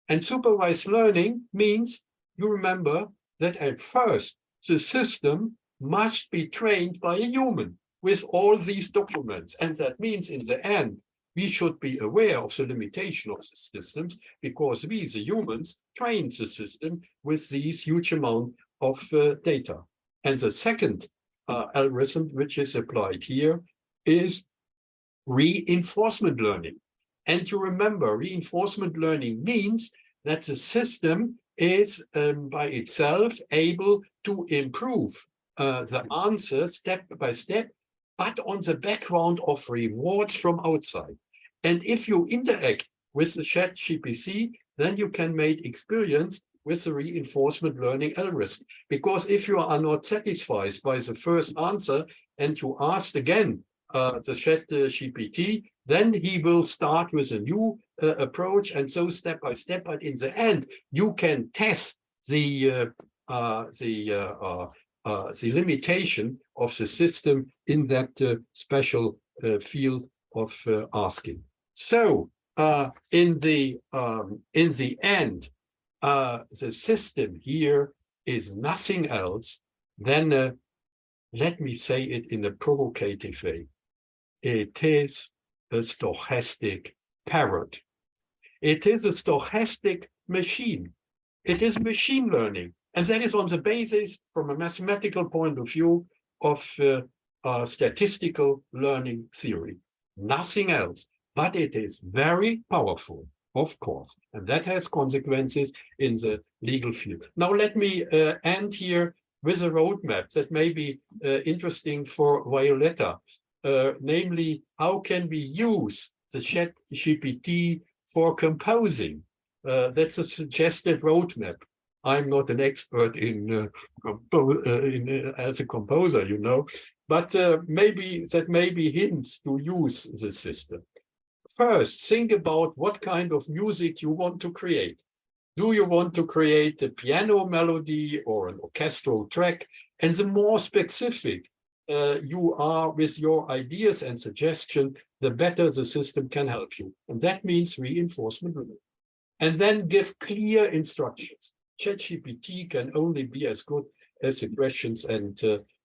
And supervised learning means, you remember, that at first, the system must be trained by a human with all these documents. And that means, in the end, we should be aware of the limitation of the systems, because we, the humans, train the system with these huge amount of data. And the second algorithm, which is applied here, is reinforcement learning. And you remember, reinforcement learning means that the system is by itself able to improve the answer step by step but on the background of rewards from outside. And if you interact with the ChatGPT, then you can make experience with the reinforcement learning algorithm. Because if you are not satisfied by the first answer and you ask again the ChatGPT, then he will start with a new approach, and so step by step. But in the end, you can test the limitation of the system in that special field of asking. So in the end, the system here is nothing else than, let me say it in a provocative way, it is a stochastic parrot. It is a stochastic machine. It is machine learning. And that is on the basis, from a mathematical point of view, of statistical learning theory. Nothing else. But it is very powerful, of course. And that has consequences in the legal field. Now, let me end here with a roadmap that may be interesting for Violeta. Namely, how can we use the ChatGPT for composing? That's a suggested roadmap. I'm not an expert in as a composer, you know, but maybe that may be hints to use the system. First, think about what kind of music you want to create. Do you want to create a piano melody or an orchestral track? And the more specific you are with your ideas and suggestions, the better the system can help you. And that means reinforcement learning. And then give clear instructions. ChatGPT can only be as good as the questions and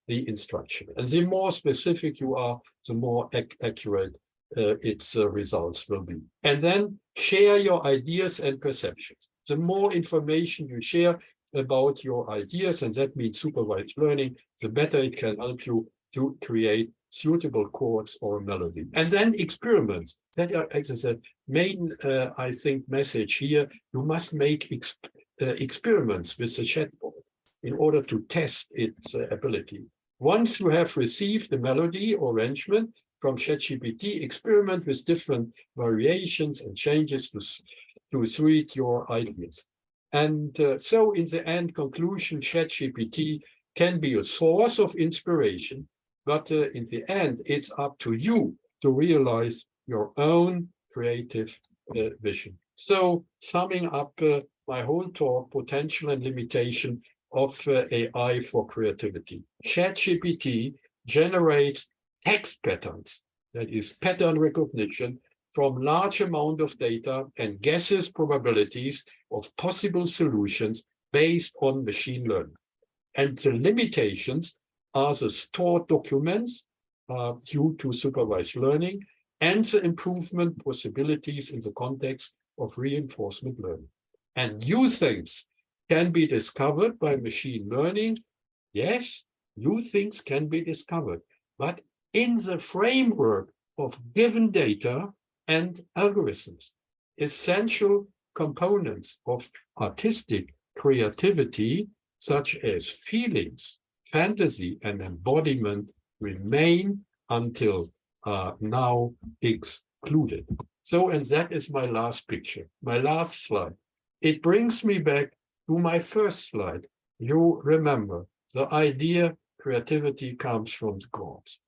the instruction. And the more specific you are, the more accurate its results will be. And then share your ideas and perceptions. The more information you share about your ideas, and that means supervised learning, the better it can help you to create suitable chords or melody. And then experiments. That is a main, I think, message here. You must make experiments with the chatbot in order to test its ability. Once you have received the melody or arrangement from ChatGPT, experiment with different variations and changes to suit your ideas. And so in the end conclusion, ChatGPT can be a source of inspiration, but in the end, it's up to you to realize your own creative vision. So summing up my whole talk, potential and limitation of AI for creativity. ChatGPT generates text patterns, that is pattern recognition, from large amount of data and guesses probabilities of possible solutions based on machine learning. And the limitations are the stored documents due to supervised learning and the improvement possibilities in the context of reinforcement learning. And new things can be discovered by machine learning. Yes, new things can be discovered, but in the framework of given data and algorithms. Essential components of artistic creativity, such as feelings, fantasy, and embodiment, remain until now excluded. So, and that is my last picture, my last slide. It brings me back to my first slide. You remember the idea creativity comes from the gods.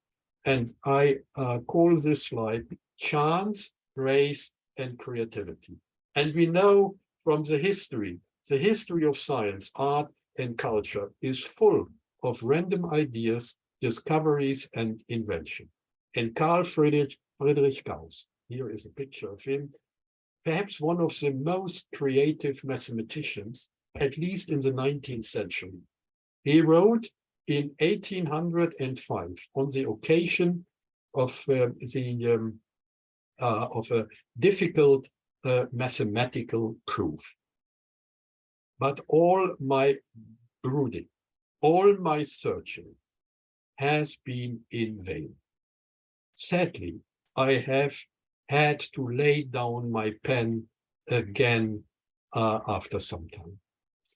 And I call this slide Chance, Grace, and Creativity. And we know from the history of science, art, and culture is full of random ideas, discoveries, and invention. And Carl Friedrich Gauss, here is a picture of him, perhaps one of the most creative mathematicians, at least in the 19th century. He wrote in 1805 on the occasion of a difficult mathematical proof. But all my brooding, all my searching has been in vain. Sadly, I have had to lay down my pen again after some time.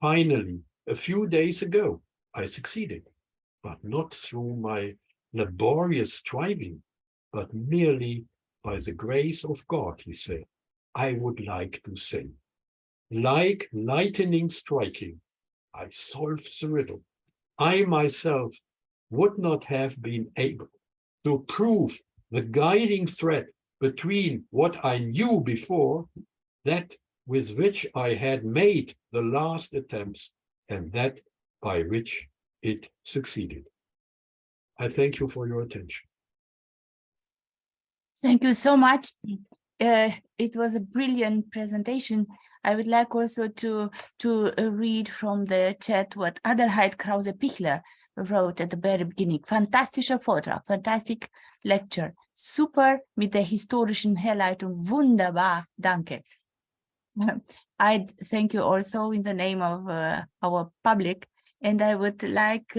Finally, a few days ago, I succeeded, but not through my laborious striving, but merely by the grace of God, he said. I would like to say, like lightning striking, I solved the riddle. I myself would not have been able to prove the guiding thread between what I knew before, that with which I had made the last attempts, and that by which it succeeded. I thank you for your attention. Thank you so much. It was a brilliant presentation. I would like also to read from the chat what Adelheid Krause-Pichler wrote at the very beginning. Fantastischer Vortrag, fantastic lecture. Super mit der historischen Herleitung. Wunderbar, danke. I thank you also in the name of our public, and I would like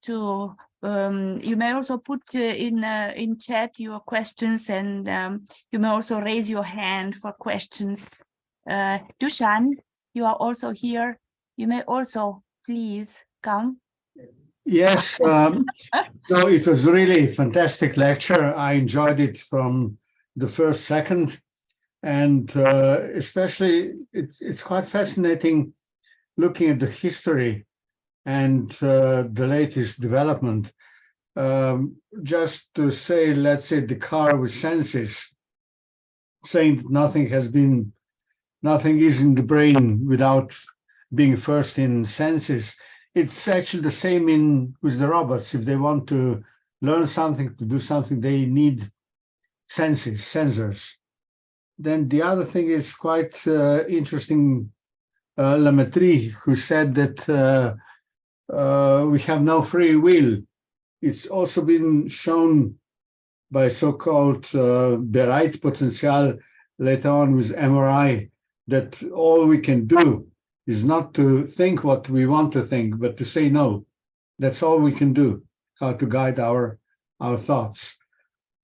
to you may also put in chat your questions, and you may also raise your hand for questions. Dušan, you are also here. You may also please come. Yes, no, it was really a fantastic lecture. I enjoyed it from the first second, and especially it's quite fascinating looking at the history and the latest development. Just to say, let's say the car with senses, saying that nothing is in the brain without being first in senses. It's actually the same with the robots. If they want to learn something, to do something, they need sensors. Then the other thing is quite interesting. Lametrie, who said that we have no free will. It's also been shown by so-called Bereit potential later on with MRI that all we can do is not to think what we want to think, but to say no. That's all we can do, how to guide our thoughts.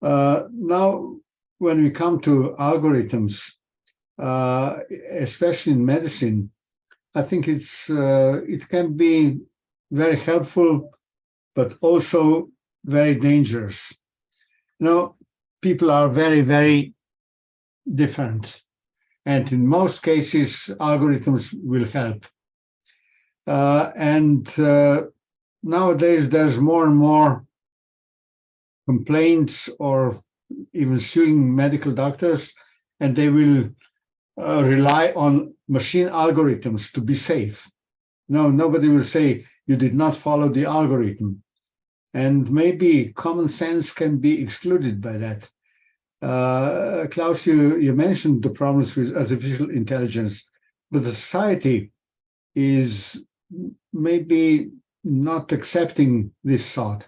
Now, when we come to algorithms, especially in medicine, I think it can be very helpful, but also very dangerous. You know, people are very, very different. And in most cases, algorithms will help. Nowadays, there's more and more complaints or even suing medical doctors, and they will rely on machine algorithms to be safe. No, nobody will say you did not follow the algorithm. And maybe common sense can be excluded by that. Klaus, you mentioned the problems with artificial intelligence, but the society is maybe not accepting this thought.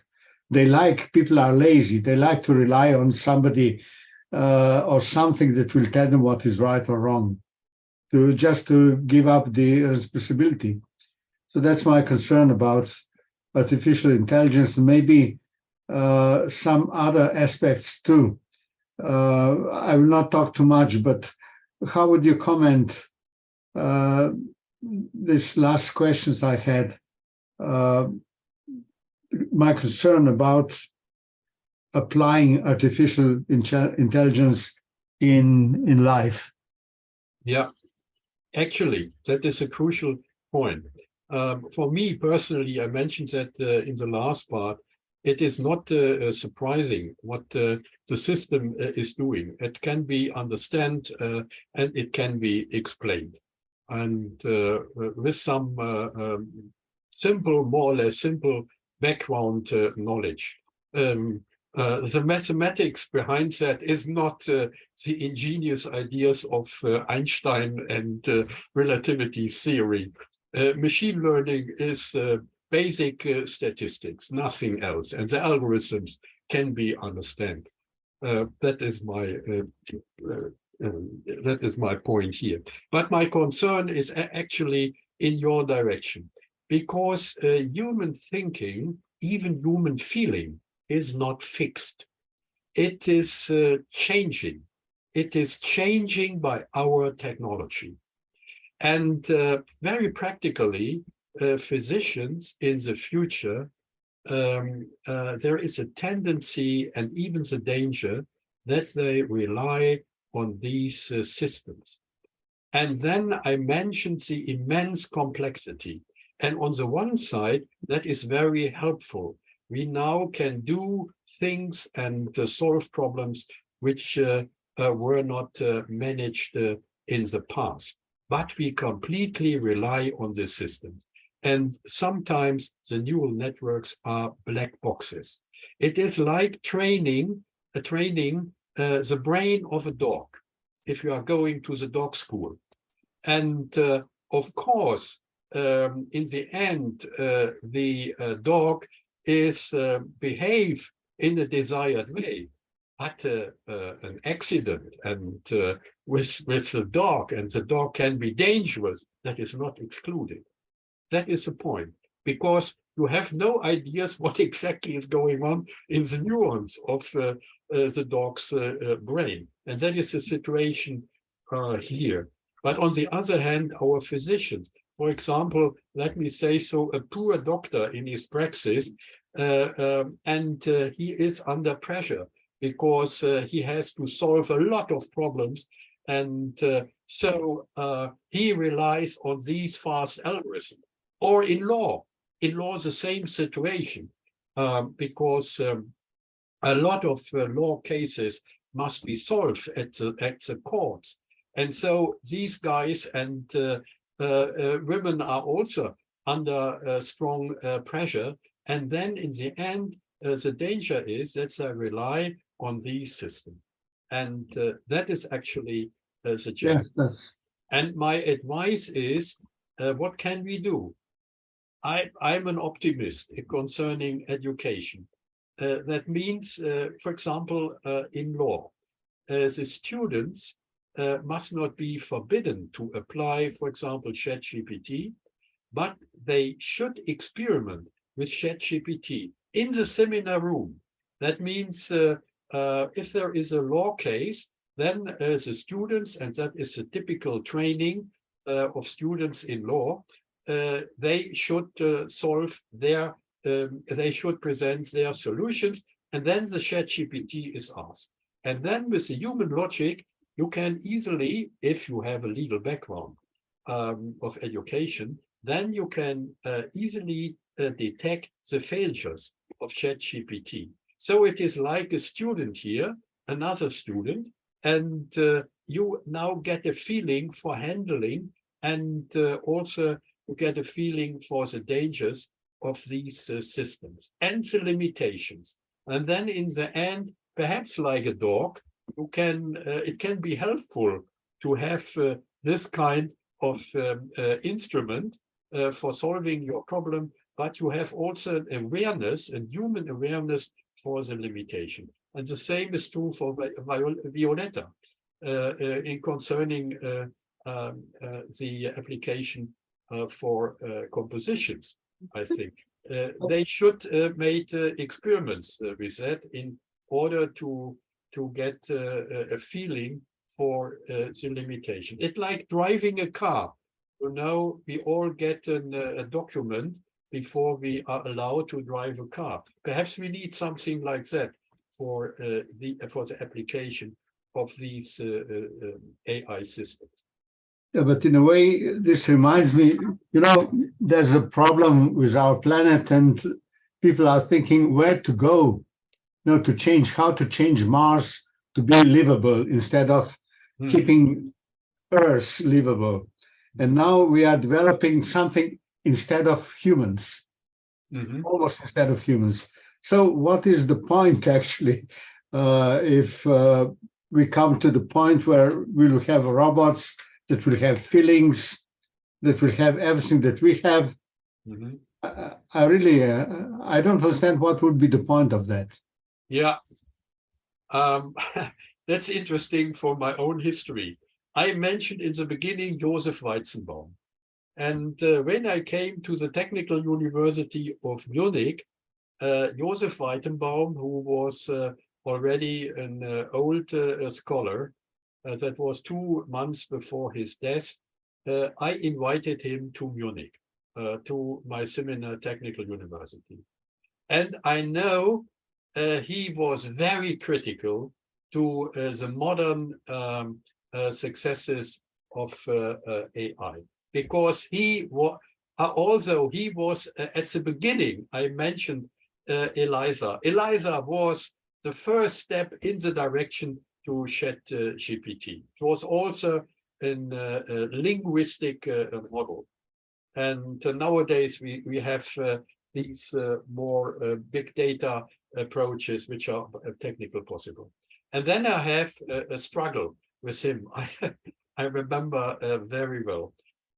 People are lazy. They like to rely on somebody or something that will tell them what is right or wrong, just to give up the responsibility. So that's my concern about artificial intelligence, and maybe some other aspects too. I will not talk too much, but how would you comment this last questions I had? My concern about applying artificial intelligence in life. Yeah, actually, that is a crucial point. For me personally, I mentioned that in the last part, it is not surprising what the system is doing. It can be understood and it can be explained. And with some more or less simple background knowledge. The mathematics behind that is not the ingenious ideas of Einstein and relativity theory. Machine learning is basic statistics, nothing else, and the algorithms can be understood. That is my point here. But my concern is actually in your direction, because human thinking, even human feeling, is not fixed. It is changing. It is changing by our technology. And very practically, physicians in the future there is a tendency and even the danger that they rely on these systems. And then I mentioned the immense complexity. And on the one side, that is very helpful. We now can do things and solve problems which were not managed in the past. But we completely rely on the systems. And sometimes the neural networks are black boxes. It is like training the brain of a dog, if you are going to the dog school. And of course, in the end, the dog is behave in a desired way. But an accident and with the dog, and the dog can be dangerous, that is not excluded. That is the point, because you have no ideas what exactly is going on in the neurons of the dog's brain. And that is the situation here. But on the other hand, our physicians, for example, let me say so, a poor doctor in his praxis, and he is under pressure because he has to solve a lot of problems. And so he relies on these fast algorithms. Or in law, the same situation, because a lot of law cases must be solved at the courts. And so these guys and women are also under strong pressure. And then in the end, the danger is that they rely on these systems. And that is actually the challenge. Yes, And my advice is, what can we do? I'm an optimist concerning education. That means, for example, in law, the students must not be forbidden to apply, for example, ChatGPT, but they should experiment with ChatGPT in the seminar room. That means if there is a law case, then the students, and that is the typical training of students in law, they should solve their, they should present their solutions, and then the ChatGPT is asked. And then with the human logic, you can easily, if you have a legal background of education, then you can easily detect the failures of ChatGPT. So it is like a student here, another student, and you now get a feeling for handling, and also you get a feeling for the dangers of these systems and the limitations. And then in the end, perhaps like a dog, you can it can be helpful to have this kind of instrument for solving your problem, but you have also awareness and human awareness for the limitation. And the same is true for Violeta in concerning the application for compositions, I think. They should make experiments with that in order to get a feeling for the limitation. It's like driving a car. You know, we all get a document before we are allowed to drive a car. Perhaps we need something like that for the application of these AI systems. Yeah, but in a way, this reminds me, you know, there's a problem with our planet, and people are thinking where to go, you know, to change, how to change Mars to be livable instead of keeping Earth livable. And now we are developing something instead of humans, almost instead of humans. So what is the point actually if we come to the point where we will have robots that will have feelings, that will have everything that we have? I really, I don't understand what would be the point of that. Yeah, that's interesting for my own history. I mentioned in the beginning Joseph Weizenbaum. And when I came to the Technical University of Munich, Joseph Weizenbaum, who was already an old scholar, that was 2 months before his death, I invited him to Munich, to my seminar, Technical University. And I know he was very critical to the modern successes of AI, because he was, although he was at the beginning, I mentioned ELISA. ELISA was the first step in the direction to ChatGPT. It was also a linguistic model. And nowadays we have these more big data approaches, which are technical possible. And then I have a struggle with him. I remember very well.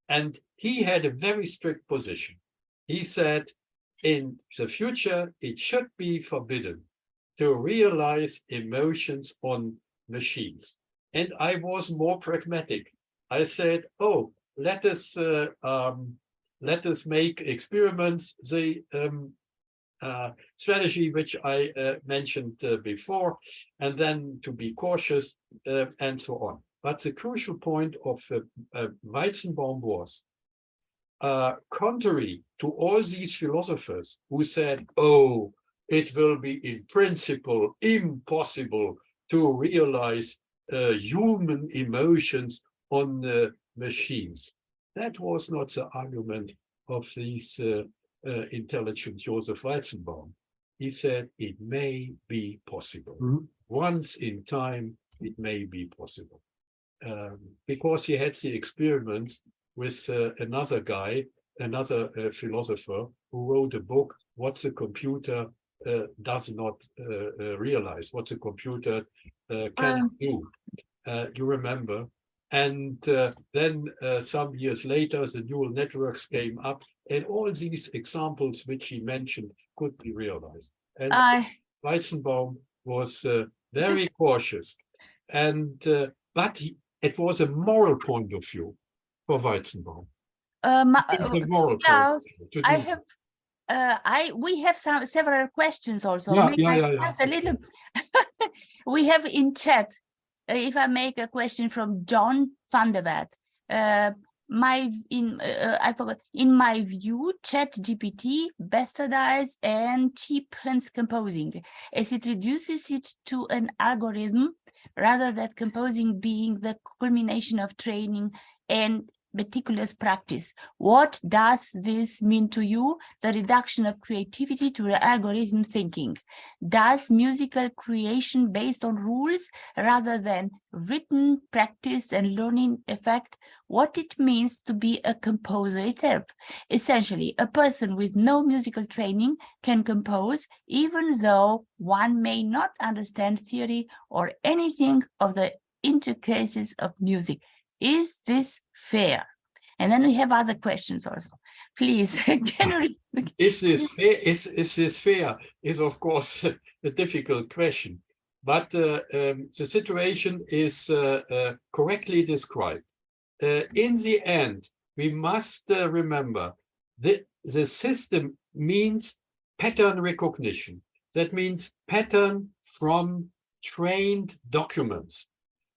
And he had a very strict position. He said, in the future, it should be forbidden to realize emotions on machines. And I was more pragmatic. I said, oh, let us make experiments. The strategy which I mentioned before, and then to be cautious and so on. But the crucial point of Weizenbaum was, contrary to all these philosophers who said, oh, it will be in principle impossible to realize human emotions on machines. That was not the argument of these intelligent Joseph Weizenbaum. He said it may be possible. Mm-hmm. Once in time, it may be possible. Because he had the experiments with another guy, another philosopher, who wrote a book, What the Computer Does Not Realize, What the Computer Can Do. You remember? And then some years later, the neural networks came up, and all these examples which he mentioned could be realized. And Weizenbaum was very cautious. And but it was a moral point of view for Weizenbaum. Klaus, we have several questions also. Just a little. We have in chat. If I make a question from John van der Wert, in my view, ChatGPT bastardizes and cheapens composing, as it reduces it to an algorithm rather than composing being the culmination of training and meticulous practice. What does this mean to you, the reduction of creativity to the algorithm thinking? Does musical creation based on rules rather than written practice and learning affect what it means to be a composer itself? Essentially, a person with no musical training can compose even though one may not understand theory or anything of the intricacies of music. Is this fair? And then we have other questions also. Please, can you... Is this fair is, of course, a difficult question. But the situation is correctly described. In the end, we must remember that the system means pattern recognition. That means pattern from trained documents.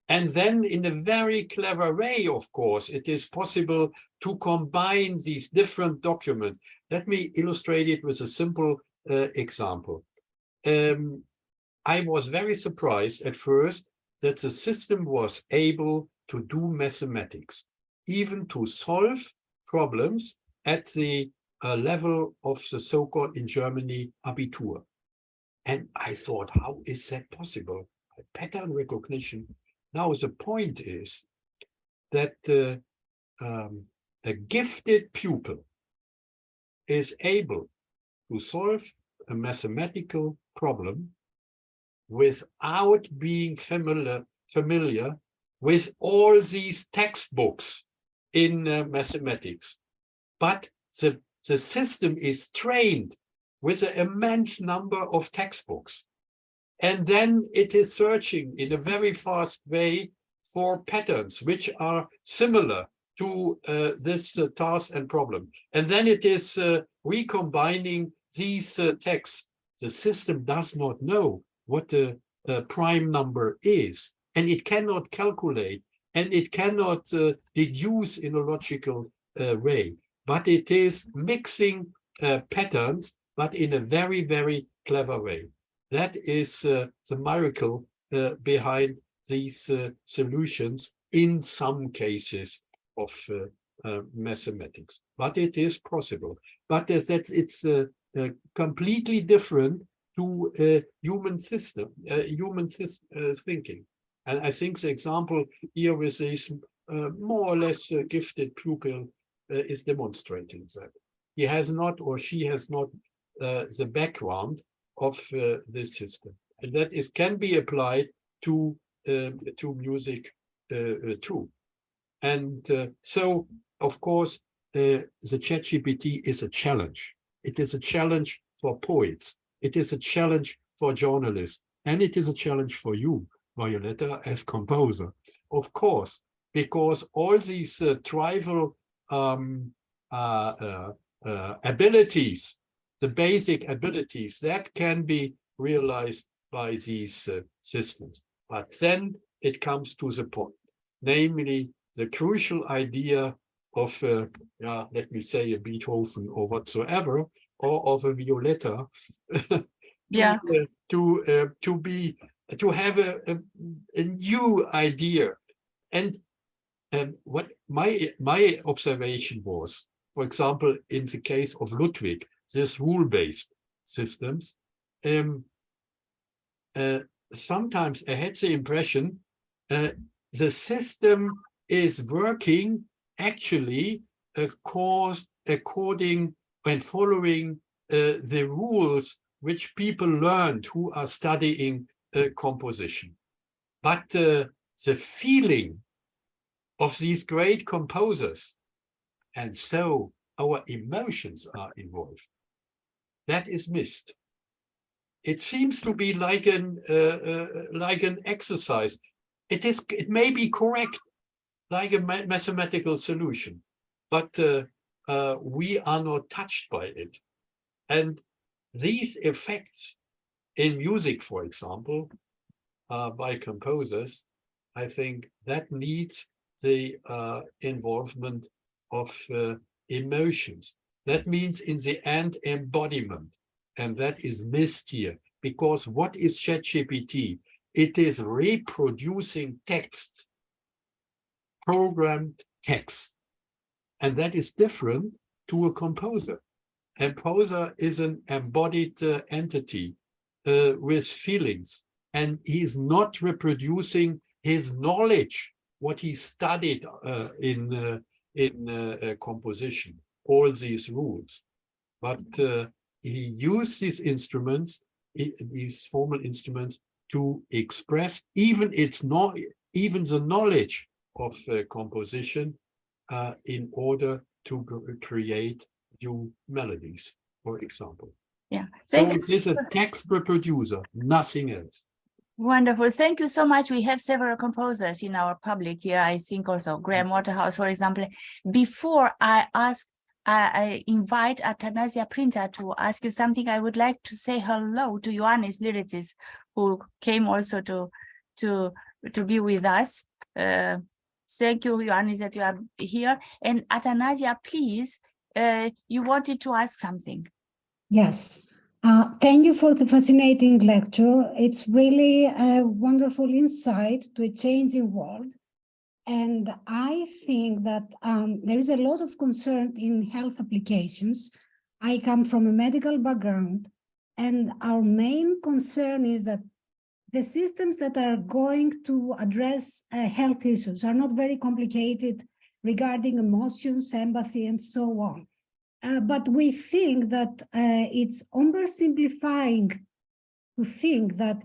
And then in a very clever way, of course, it is possible to combine these different documents. Let me illustrate it with a simple example. I was very surprised at first that the system was able to do mathematics, even to solve problems at the level of the so-called, in Germany, Abitur. And I thought, how is that possible? Pattern recognition. Now, the point is that a gifted pupil is able to solve a mathematical problem without being familiar with all these textbooks in mathematics. But the system is trained with an immense number of textbooks. And then it is searching in a very fast way for patterns which are similar to this task and problem. And then it is recombining these texts. The system does not know what the prime number is, and it cannot calculate, and it cannot deduce in a logical way. But it is mixing patterns but in a very, very clever way. That is the miracle behind these solutions in some cases of mathematics. But it is possible. But it's completely different to human thinking. And I think the example here with this more or less gifted pupil is demonstrating that. He has not, or she has not, the background of this system. And that can be applied to music too. And so, of course, the ChatGPT is a challenge. It is a challenge for poets. It is a challenge for journalists. And it is a challenge for you, Violeta, as composer. Of course, because all these trivial abilities, the basic abilities, that can be realized by these systems. But then it comes to the point, namely the crucial idea of, let me say, a Beethoven or whatsoever, or of a Violeta, to have a new idea. And what my observation was, for example, in the case of Ludwig, this rule-based systems, sometimes I had the impression the system is working actually according and following the rules which people learned who are studying composition. But the feeling of these great composers, and so our emotions are involved, that is missed. It seems to be like an exercise. It may be correct, like a mathematical solution, but we are not touched by it. And these effects in music, for example, by composers, I think that needs the involvement of emotions. That means in the end embodiment, and that is missed here. Because what is ChatGPT? It is reproducing texts, programmed text, and that is different to a composer. A composer is an embodied entity with feelings, and he is not reproducing his knowledge, what he studied in composition, all these rules. But he used these instruments, these formal instruments, to express even the knowledge of composition in order to create new melodies, for example. Yeah. So it is a text reproducer, nothing else. Wonderful. Thank you so much. We have several composers in our public here. I think also Graham Waterhouse, for example. Before I invite Athanasia Printer to ask you something, I would like to say hello to Ioannis Liritis, who came also to be with us. Thank you, Ioannis, that you are here. And Athanasia, please, you wanted to ask something. Yes. Thank you for the fascinating lecture. It's really a wonderful insight to a changing world. And I think that there is a lot of concern in health applications. I come from a medical background, and our main concern is that the systems that are going to address health issues are not very complicated regarding emotions, empathy, and so on. But we think that it's oversimplifying to think that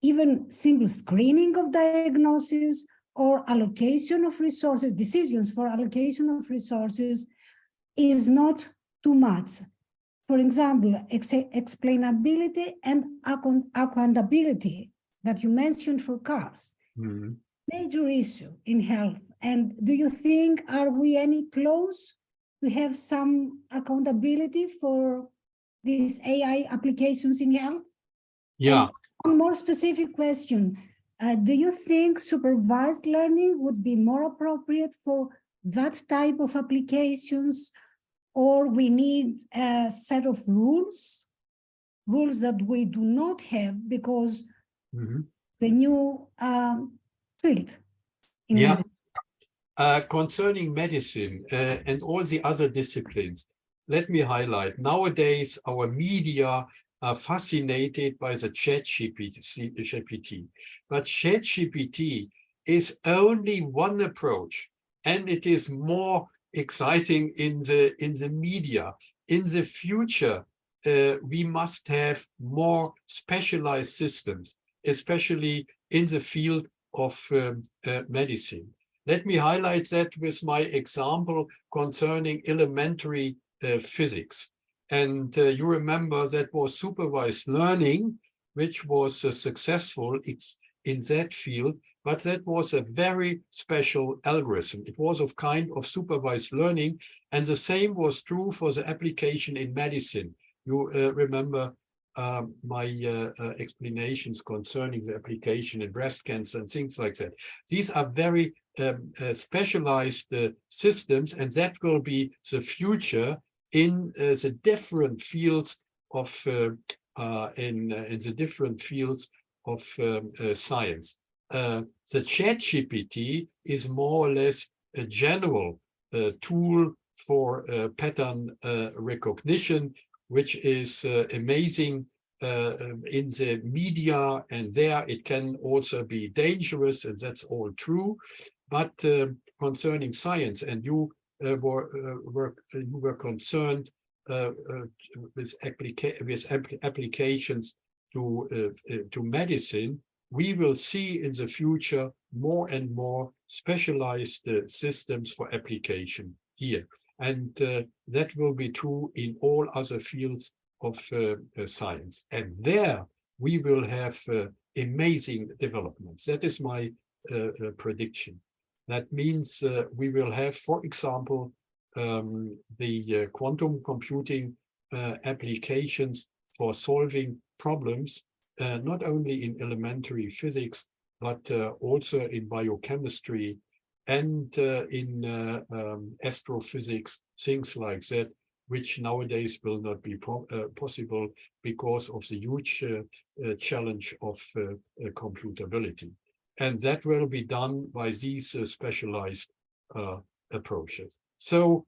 even simple screening of diagnosis or allocation of resources, decisions for allocation of resources is not too much. For example, explainability and accountability that you mentioned for cars, major issue in health. And do you think, are we any close to have some accountability for these AI applications in health? Yeah. And a more specific question, do you think supervised learning would be more appropriate for that type of applications, or we need a set of rules rules that we do not have because Mhm. the new field in Yeah. medicine. Concerning medicine and all the other disciplines, let me highlight, nowadays our media are fascinated by the ChatGPT. But ChatGPT is only one approach, and it is more exciting in the media. In the future, we must have more specialized systems, especially in the field of medicine. Let me highlight that with my example concerning elementary physics. And you remember that was supervised learning, which was successful in that field, but that was a very special algorithm. It was of kind of supervised learning, and the same was true for the application in medicine. You remember my explanations concerning the application in breast cancer and things like that. These are very specialized systems, and that will be the future in the different fields of in the different fields of science. The ChatGPT is more or less a general tool for pattern recognition, which is amazing in the media, and there it can also be dangerous, and that's all true. But concerning science, and you were concerned with applications to medicine, we will see in the future more and more specialized systems for application here. And that will be true in all other fields of science. And there we will have amazing developments. That is my prediction. That means we will have, for example, the quantum computing applications for solving problems, not only in elementary physics, but also in biochemistry and in astrophysics, things like that, which nowadays will not be possible because of the huge challenge of computability. And that will be done by these specialized approaches. So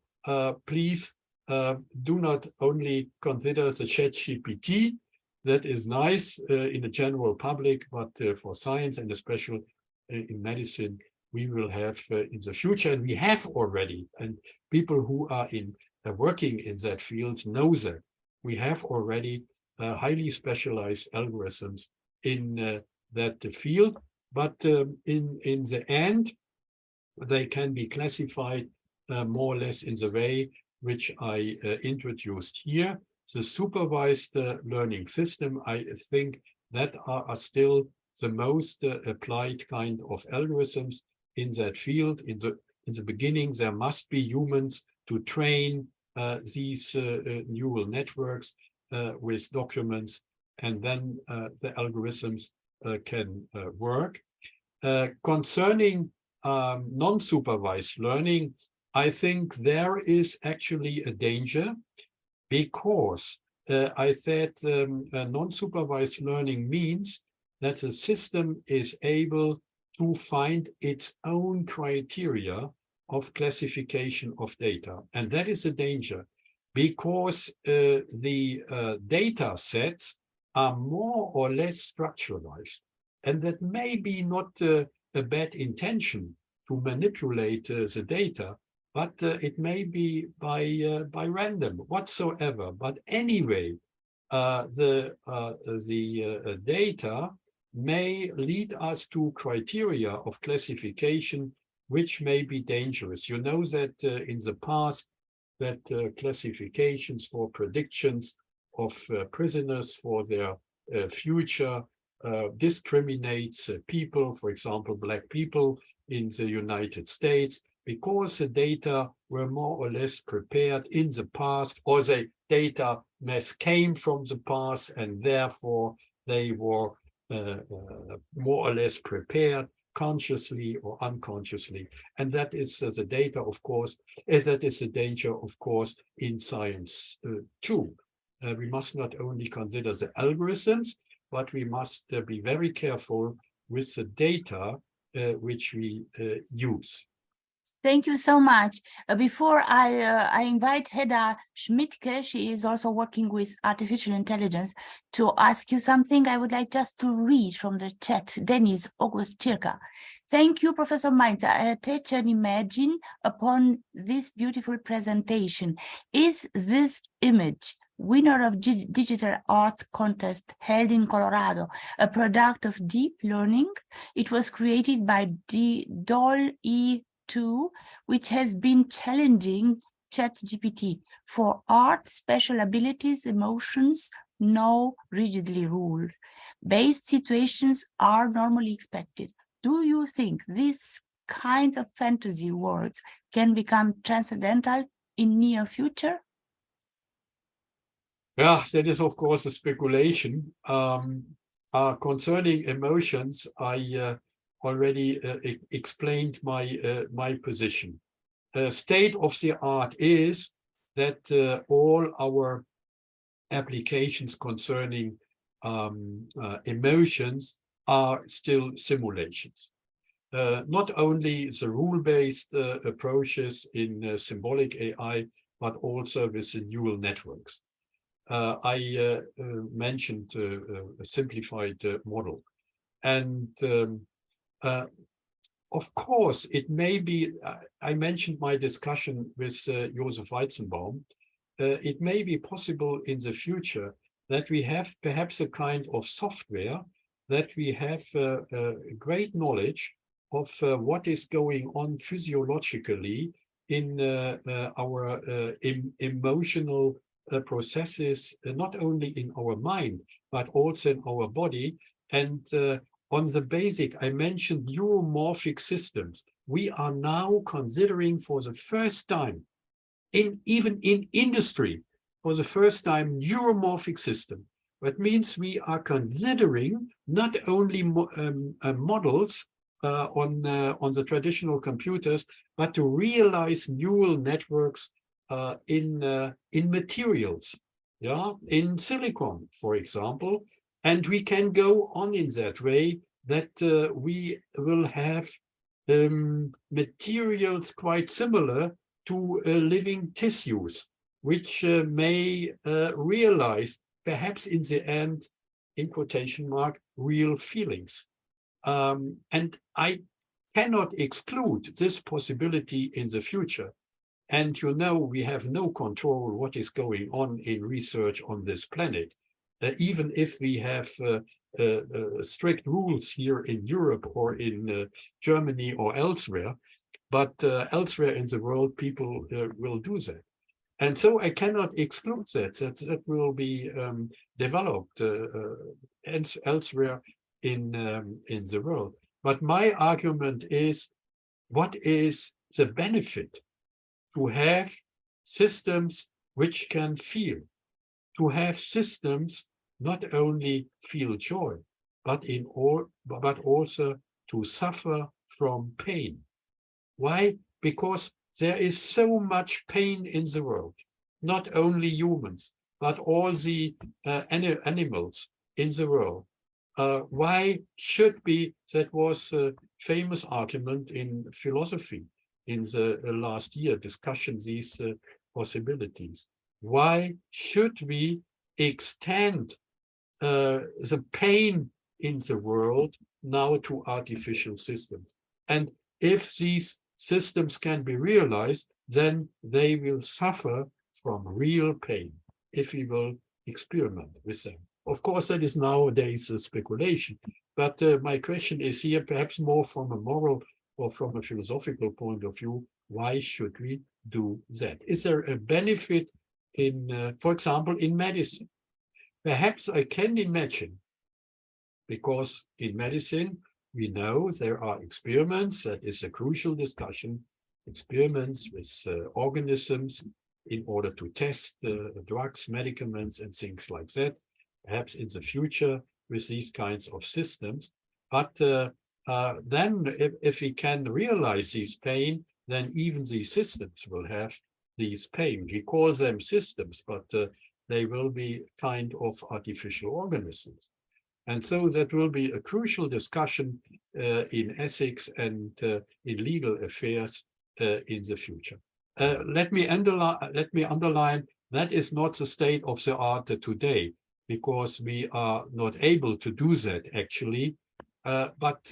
please do not only consider the ChatGPT, that is nice in the general public, but for science and especially in medicine, we will have in the future, and we have already, and people who are working in that field know that we have already highly specialized algorithms in that field. But in the end, they can be classified more or less in the way which I introduced here. The supervised learning system, I think that are still the most applied kind of algorithms in that field. In the beginning, there must be humans to train these neural networks with documents, and then the algorithms can work. Concerning non-supervised learning, I think there is actually a danger, because I said non-supervised learning means that the system is able to find its own criteria of classification of data. And that is a danger, because the data sets are more or less structuralized. And that may be not a bad intention to manipulate the data, but it may be by random whatsoever. But anyway, the data may lead us to criteria of classification which may be dangerous. You know that in the past, that classifications for predictions of prisoners for their future discriminates people, for example, Black people in the United States, because the data were more or less prepared in the past, or the data came from the past, and therefore they were more or less prepared consciously or unconsciously. And that is the data, of course, that is the danger, of course, in science too. we must not only consider the algorithms, but we must be very careful with the data which we use. Thank you so much. Before I invite Hedda Schmidtke, she is also working with artificial intelligence, to ask you something, I would like just to read from the chat. Denis August Circa. Thank you, Professor Mainzer. I attach an image upon this beautiful presentation. Is this image, winner of digital art contest held in Colorado, a product of deep learning? It was created by DALL-E 2, which has been challenging ChatGPT for art, special abilities, emotions, no rigidly ruled. Based situations are normally expected. Do you think these kinds of fantasy worlds can become transcendental in near future? Yeah, that is of course a speculation. Concerning emotions, I already explained my position. State of the art is that all our applications concerning emotions are still simulations. Not only the rule-based approaches in symbolic AI, but also with the neural networks. I mentioned a simplified model. And of course, it may be, I mentioned my discussion with Josef Weizenbaum, it may be possible in the future that we have perhaps a kind of software that we have great knowledge of what is going on physiologically in our emotional processes, not only in our mind, but also in our body. And on the basic, I mentioned neuromorphic systems. We are now considering for the first time, even in industry, for the first time, neuromorphic system. That means we are considering not only models on the traditional computers, but to realize neural networks in materials, yeah, in silicon, for example. And we can go on in that way that we will have materials quite similar to living tissues, which may realize, perhaps in the end, in quotation mark, real feelings. And I cannot exclude this possibility in the future. And you know, we have no control what is going on in research on this planet. Even if we have strict rules here in Europe or in Germany or elsewhere, but elsewhere in the world, people will do that. And so I cannot exclude that will be developed elsewhere in the world. But my argument is, what is the benefit to have systems which can feel, to have systems not only feel joy, but also to suffer from pain? Why? Because there is so much pain in the world, not only humans, but all the animals in the world. Why should be, that was a famous argument in philosophy in the last year, discussion these possibilities. Why should we extend the pain in the world now to artificial systems? And if these systems can be realized, then they will suffer from real pain if we will experiment with them. Of course, that is nowadays a speculation, but my question is here perhaps more from a moral or from a philosophical point of view. Why should we do that? Is there a benefit in, for example, in medicine? Perhaps I can imagine, because in medicine, we know there are experiments, that is a crucial discussion, experiments with organisms in order to test drugs, medicaments, and things like that, perhaps in the future with these kinds of systems. But then if we can realize this pain, then even these systems will have these pain. We call them systems, but they will be kind of artificial organisms. And so that will be a crucial discussion in ethics and in legal affairs in the future. Let me underline that is not the state of the art today, because we are not able to do that actually. But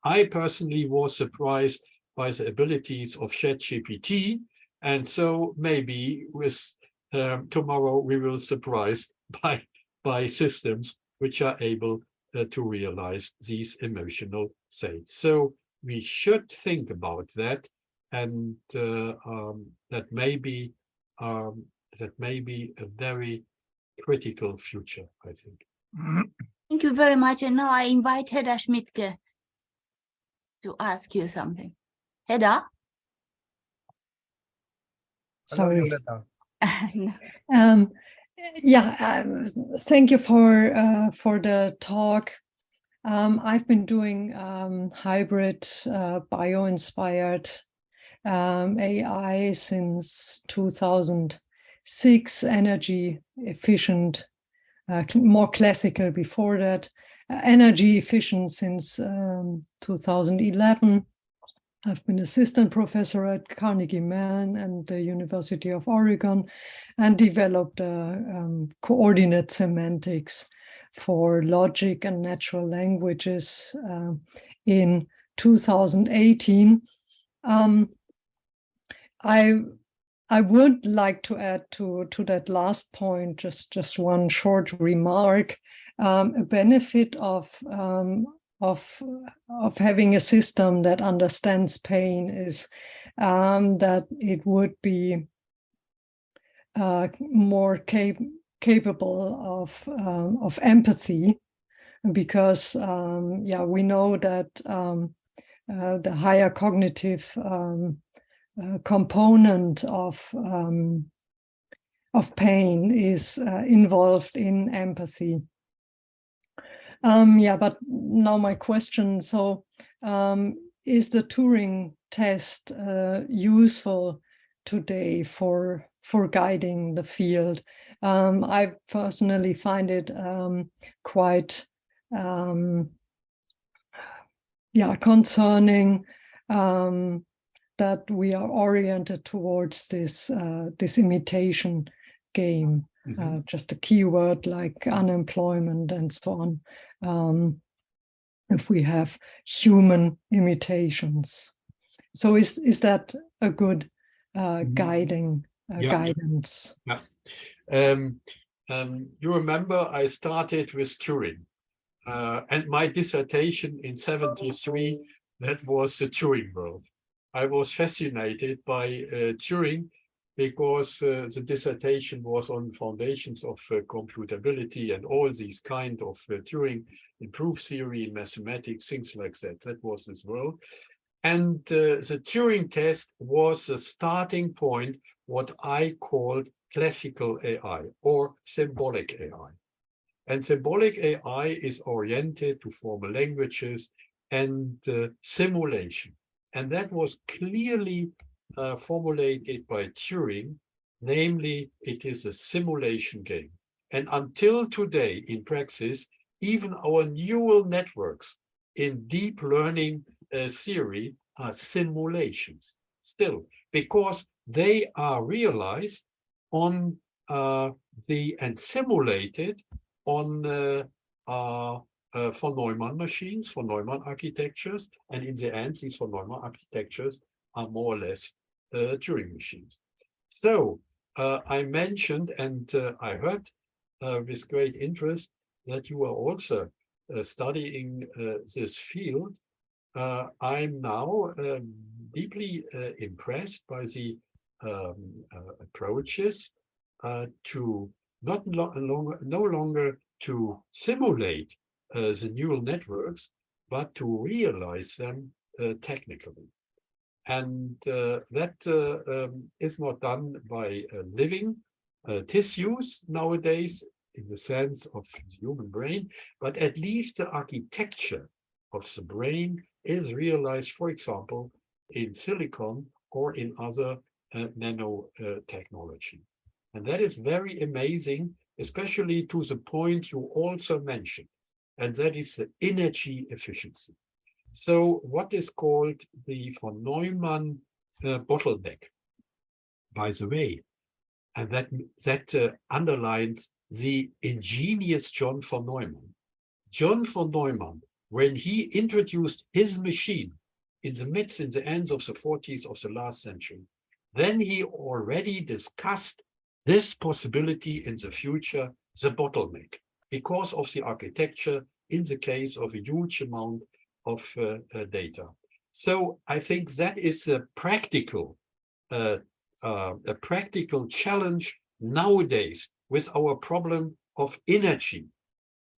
I personally was surprised by the abilities of ChatGPT, and so maybe with tomorrow we will surprised by systems which are able to realize these emotional states. So we should think about that, and that may be a very critical future, I think. Thank you very much. And now I invite Hedda Schmidtke to ask you something. Hedda? Sorry. No. Thank you for the talk. I've been doing hybrid bio-inspired AI since 2006, energy efficient, more classical before that, energy efficient since 2011. I've been assistant professor at Carnegie Mellon and the University of Oregon, and developed coordinate semantics for logic and natural languages in 2018. I would like to add to that last point just one short remark. A benefit of having a system that understands pain is that it would be more capable of empathy, because we know that the higher cognitive component of pain is involved in empathy. But now my question, so is the Turing test useful today for guiding the field? I personally find it quite concerning that we are oriented towards this imitation game. Just a keyword like unemployment and so on. If we have human imitations, so is that a good guidance? Yeah. You remember I started with Turing, and my dissertation in '73, that was the Turing world. I was fascinated by Turing, because the dissertation was on foundations of computability and all these kind of Turing proof theory in mathematics, things like that. That was this world. And the Turing test was the starting point, what I called classical AI or symbolic AI. And symbolic AI is oriented to formal languages and simulation. And that was clearly formulated by Turing, namely, it is a simulation game. And until today, in praxis, even our neural networks in deep learning theory are simulations still, because they are realized on and simulated on von Neumann machines, von Neumann architectures, and in the end, these von Neumann architectures are more or less Turing machines. So I mentioned, and I heard with great interest that you are also studying this field. I'm now deeply impressed by the approaches to no longer to simulate the neural networks, but to realize them technically. And that is not done by living tissues nowadays in the sense of the human brain, but at least the architecture of the brain is realized, for example, in silicon or in other nanotechnology. And that is very amazing, especially to the point you also mentioned, and that is the energy efficiency. So what is called the von Neumann bottleneck, by the way, and that underlines the ingenious John von Neumann. John von Neumann, when he introduced his machine in the ends of the 40s of the last century, then he already discussed this possibility in the future, the bottleneck, because of the architecture in the case of a huge amount of data. So I think that is a practical challenge nowadays with our problem of energy,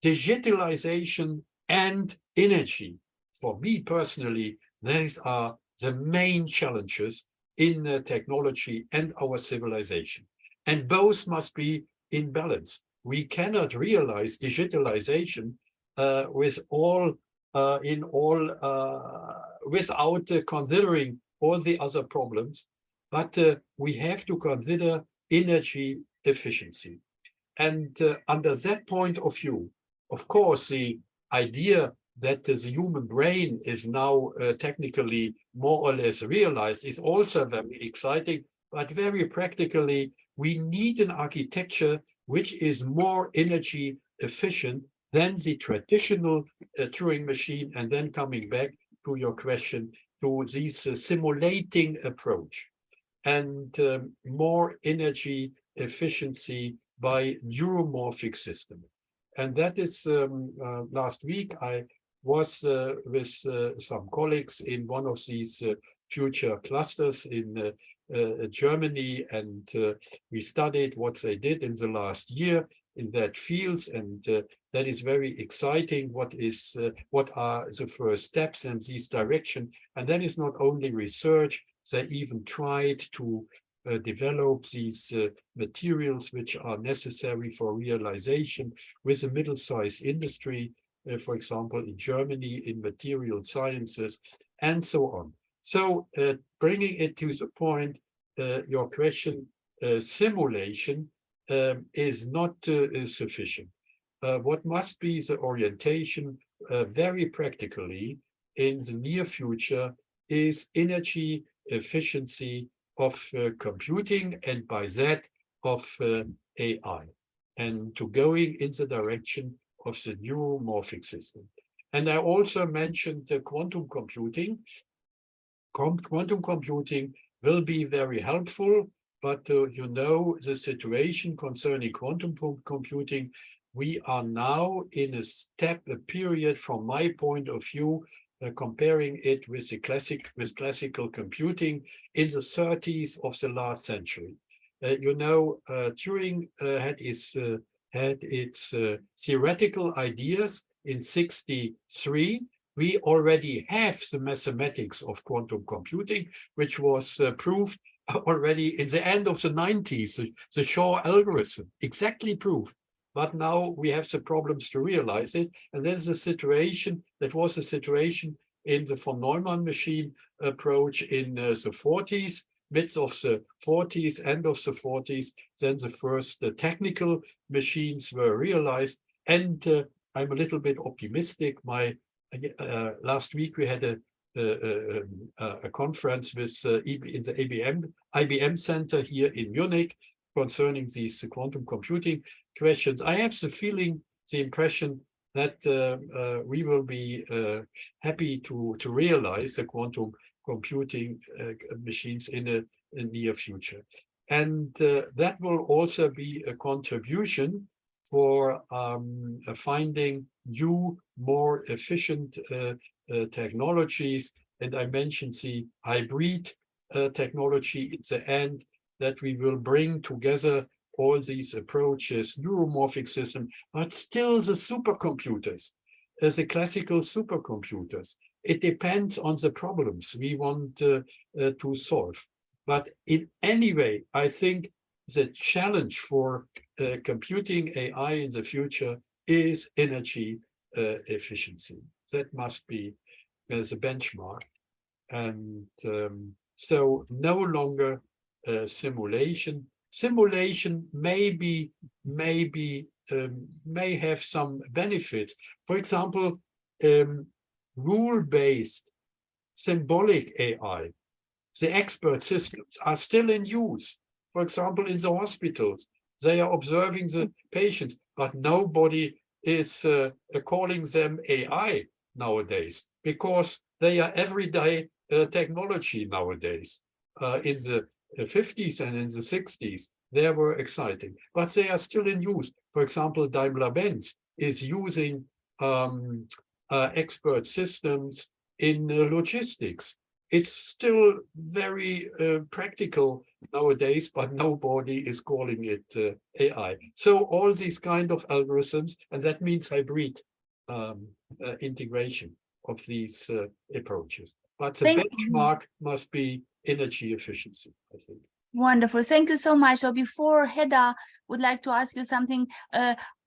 digitalization and energy. For me personally, these are the main challenges in technology and our civilization. And both must be in balance. We cannot realize digitalization without considering all the other problems, but we have to consider energy efficiency. And under that point of view, of course, the idea that the human brain is now technically more or less realized is also very exciting, but very practically, we need an architecture which is more energy efficient than the traditional Turing machine. And then coming back to your question, to this simulating approach and more energy efficiency by neuromorphic system. And that is last week I was with some colleagues in one of these future clusters in Germany, and we studied what they did in the last year in that fields, and that is very exciting. What are the first steps in this direction? And that is not only research, they even tried to develop these materials which are necessary for realization with a middle-sized industry, for example, in Germany, in material sciences, and so on. So bringing it to the point, your question, simulation is not sufficient. What must be the orientation very practically in the near future is energy efficiency of computing, and by that of AI, and to going in the direction of the neuromorphic system. And I also mentioned quantum computing. Quantum computing will be very helpful, but you know the situation concerning quantum computing. We are now in a period, from my point of view, comparing it with classical computing in the 30s of the last century. You know, Turing had its theoretical ideas in 1963. We already have the mathematics of quantum computing, which was proved already in the end of the 90s, the Shor algorithm, exactly proved. But now we have the problems to realize it. And there's a situation, that was a situation in the von Neumann machine approach in the 40s, mid of the 40s, end of the 40s. Then the first technical machines were realized. And I'm a little bit optimistic. Last week we had a conference with in the IBM Center here in Munich concerning these quantum computing questions. I have the impression that we will be happy to realize the quantum computing machines in the near future. And that will also be a contribution for finding new, more efficient technologies. And I mentioned the hybrid technology at the end, that we will bring together all these approaches, neuromorphic system, but still the supercomputers, the classical supercomputers. It depends on the problems we want to solve. But in any way, I think the challenge for computing AI in the future is energy efficiency. That must be the benchmark. And so no longer simulation, simulation may have some benefits. For example, rule-based symbolic AI, the expert systems are still in use. For example, in the hospitals, they are observing the patients, but nobody is calling them AI nowadays, because they are everyday technology nowadays. In the 50s and in the 60s, they were exciting, but they are still in use. For example, Daimler-Benz is using expert systems in logistics. It's still very practical nowadays, but nobody is calling it AI. So all these kind of algorithms, and that means hybrid integration of these approaches. But the benchmark must be energy efficiency, I think. Wonderful. Thank you so much. So before Heda would like to ask you something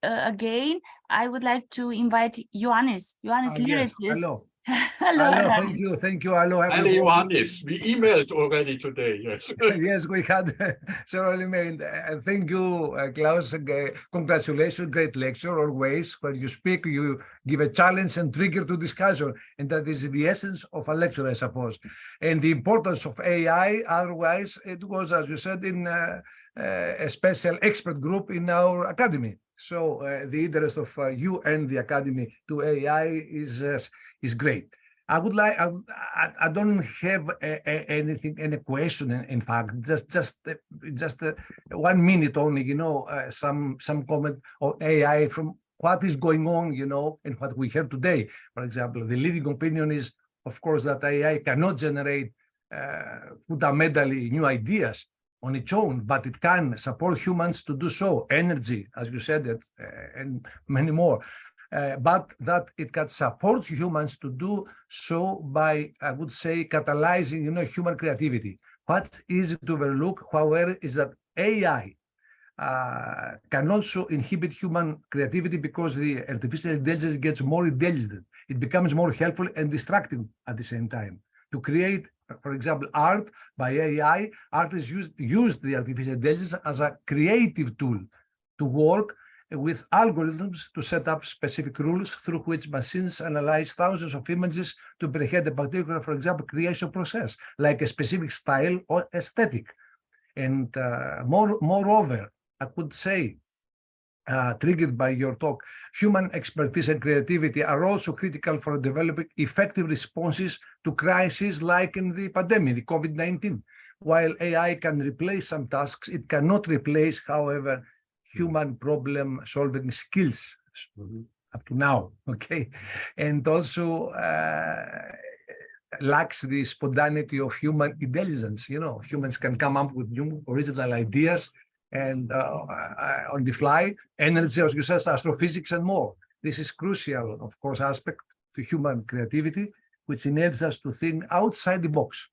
again, I would like to invite Ioannis. Ioannis Yes. Hello. Hello. Hello. Thank you. Thank you. Hello, everybody. Johannes, we emailed already today. Yes. Yes, we had several emails. Thank you, Klaus. Congratulations. Great lecture always. When you speak, you give a challenge and trigger to discussion. And that is the essence of a lecture, I suppose. And the importance of AI, otherwise, it was, as you said, in a special expert group in our academy. So the interest of you and the academy to AI is great. I would like. I don't have anything, any question. In fact, just 1 minute only. You know, some comment on AI from what is going on. You know, and what we have today. For example, the leading opinion is, of course, that AI cannot generate fundamentally new ideas on its own, but it can support humans to do so. Energy, as you said, and many more. But that it can support humans to do so by, I would say, catalyzing, you know, human creativity. What's easy to overlook, however, is that AI can also inhibit human creativity because the artificial intelligence gets more intelligent. It becomes more helpful and distracting at the same time. To create, for example, art by AI, artists use the artificial intelligence as a creative tool to work with algorithms to set up specific rules through which machines analyze thousands of images to predict a particular, for example, creation process, like a specific style or aesthetic. And moreover, I could say, triggered by your talk, human expertise and creativity are also critical for developing effective responses to crises like in the pandemic, the COVID-19. While AI can replace some tasks, it cannot replace, however, human problem-solving skills up to now, okay? And also lacks the spontaneity of human intelligence. You know, humans can come up with new original ideas and on the fly, energy, as you said, astrophysics and more. This is crucial, of course, aspect to human creativity, which enables us to think outside the box.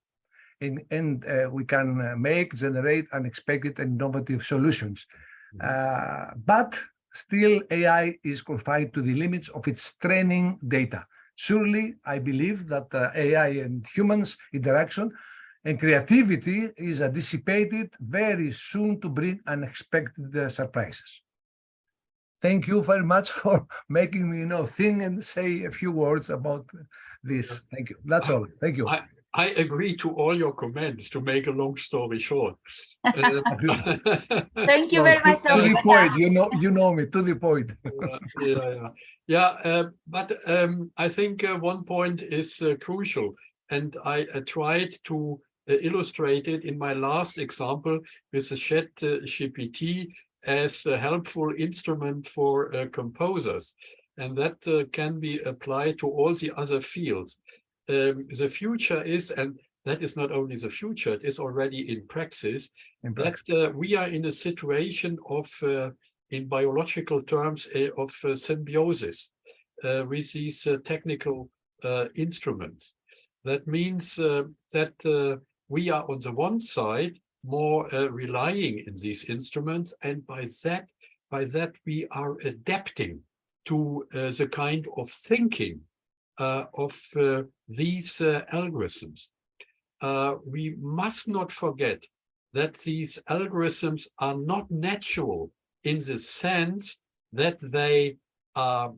And we can generate unexpected and innovative solutions. But still, AI is confined to the limits of its training data. Surely, I believe that AI and humans' interaction and creativity is dissipated very soon to bring unexpected surprises. Thank you very much for making me, you know, think and say a few words about this. Thank you. That's all. Thank you. I agree to all your comments, to make a long story short. Thank you very much. To the point, you know me, to the point. But I think one point is crucial, and I tried to illustrate it in my last example with the ChatGPT as a helpful instrument for composers, and that can be applied to all the other fields. The future is, and that is not only the future, it is already in practice, that we are in a situation of, in biological terms, of symbiosis with these technical instruments. That means that we are on the one side more relying in these instruments, and by that we are adapting to the kind of thinking of these algorithms. We must not forget that these algorithms are not natural in the sense that they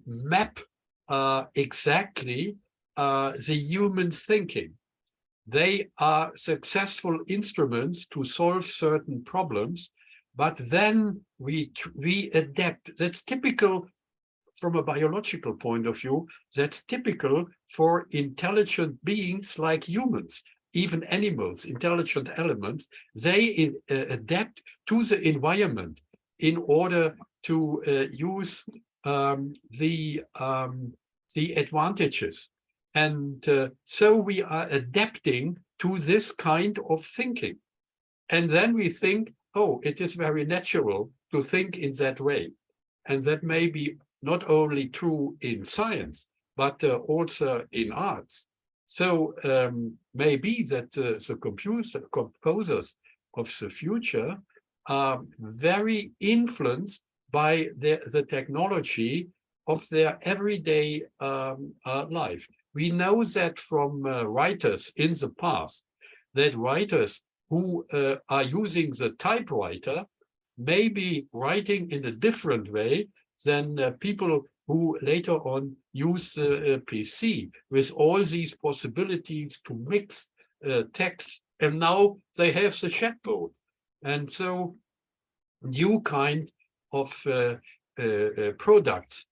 map exactly the human thinking. They are successful instruments to solve certain problems, but then we adapt. That's typical from a biological point of view. That's typical for intelligent beings like humans, even animals, intelligent elements. They adapt to the environment in order to use the advantages. And so we are adapting to this kind of thinking. And then we think, oh, it is very natural to think in that way. And that may be not only true in science, but also in arts. So maybe that the composers of the future are very influenced by the technology of their everyday life. We know that from writers in the past, that writers who are using the typewriter may be writing in a different way than people who later on use the PC with all these possibilities to mix text. And now they have the chatbot. And so new kind of products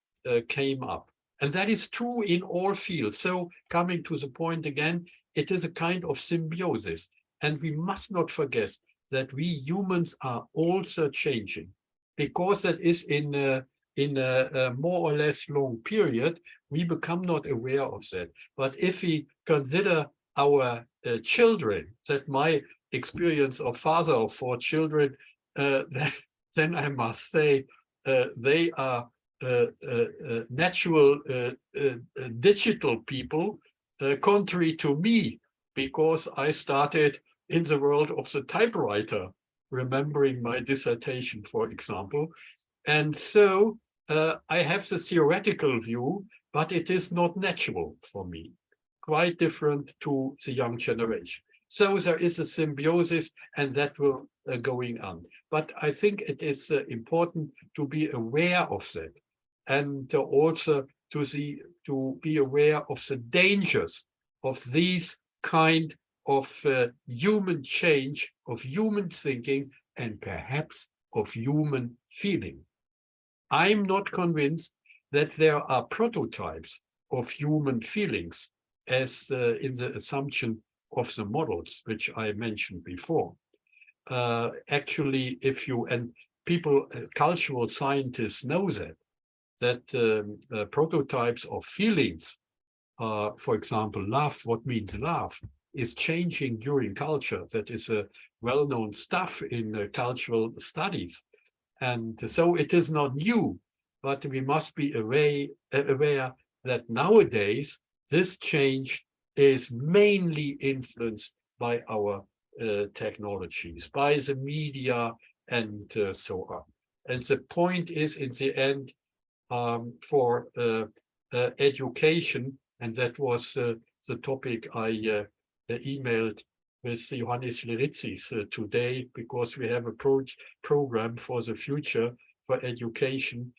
came up. And that is true in all fields. So coming to the point again, it is a kind of symbiosis. And we must not forget that we humans are also changing, because that is in a more or less long period, we become not aware of that. But if we consider our children, that my experience of father of 4 children, then I must say they are natural digital people, contrary to me, because I started in the world of the typewriter, remembering my dissertation, for example. And so I have the theoretical view, but it is not natural for me, quite different to the young generation. So there is a symbiosis, and that will going on. But I think it is important to be aware of that, and also to be aware of the dangers of these kind of human change, of human thinking, and perhaps of human feeling. I'm not convinced that there are prototypes of human feelings, as in the assumption of the models, which I mentioned before. Actually, if you, and people, cultural scientists know that prototypes of feelings, for example, love, what means love, is changing during culture. That is a well-known stuff in cultural studies. And so it is not new, but we must be aware that nowadays this change is mainly influenced by our technologies, by the media, and so on. And the point is, in the end, for education, and that was the topic I emailed with Johannes Leritzis today, because we have a program for the future for education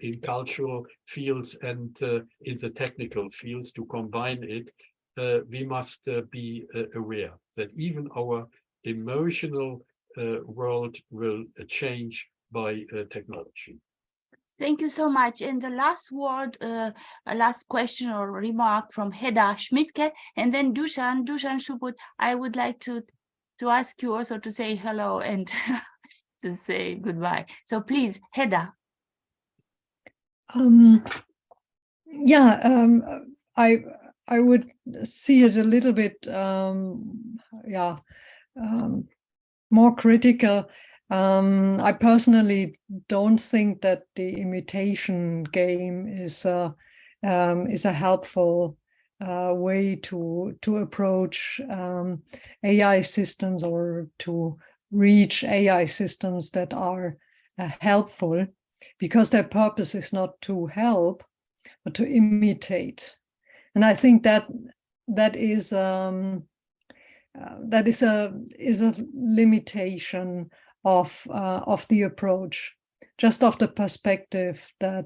in cultural fields and in the technical fields to combine it. We must be aware that even our emotional world will change by technology. Thank you so much. And the last word, a last question or remark from Heda Schmidtke, and then Dušan Šuput. I would like to ask you also to say hello and to say goodbye. So please, Heda. I would see it a little bit, more critical. I personally don't think that the imitation game is a helpful way to approach AI systems, or to reach AI systems that are helpful, because their purpose is not to help, but to imitate. And I think that is that is a limitation of the approach, just of the perspective that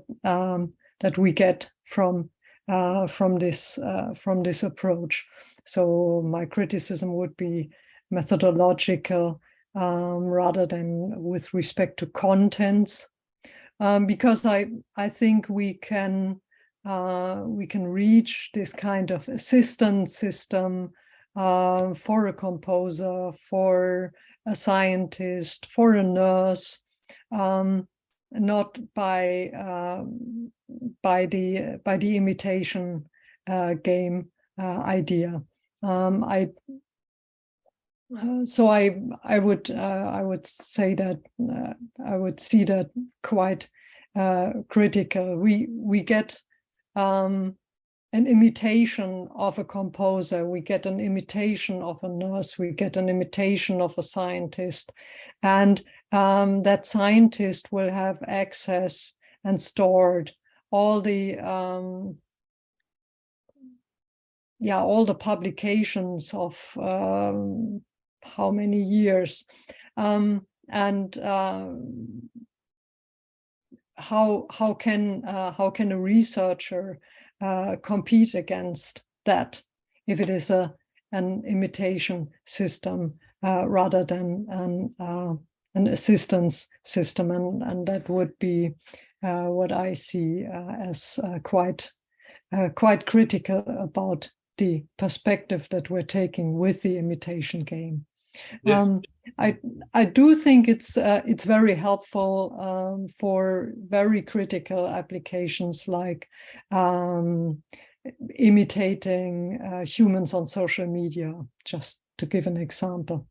that we get from this approach. So my criticism would be methodological rather than with respect to contents, because I think we can reach this kind of assistance system for a composer, for a scientist, for a nurse, not by the imitation game idea. So I would say that I would see that quite critical. We get an imitation of a composer, we get an imitation of a nurse, we get an imitation of a scientist, and that scientist will have access and stored all the publications of how many years, and how can a researcher compete against that if it is an imitation system rather than an assistance system, and that would be what I see as quite critical about the perspective that we're taking with the imitation game. Yes. I do think it's very helpful for very critical applications like imitating humans on social media, just to give an example.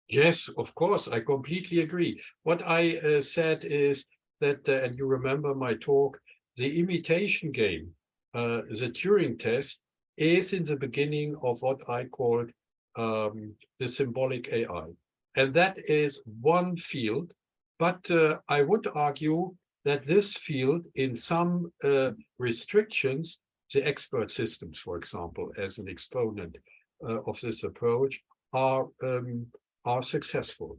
Yes, of course, I completely agree. What I said is that, and you remember my talk, the imitation game, the Turing test, is in the beginning of what I called the symbolic AI. And that is one field, but I would argue that this field, in some restrictions, the expert systems, for example, as an exponent of this approach, are successful.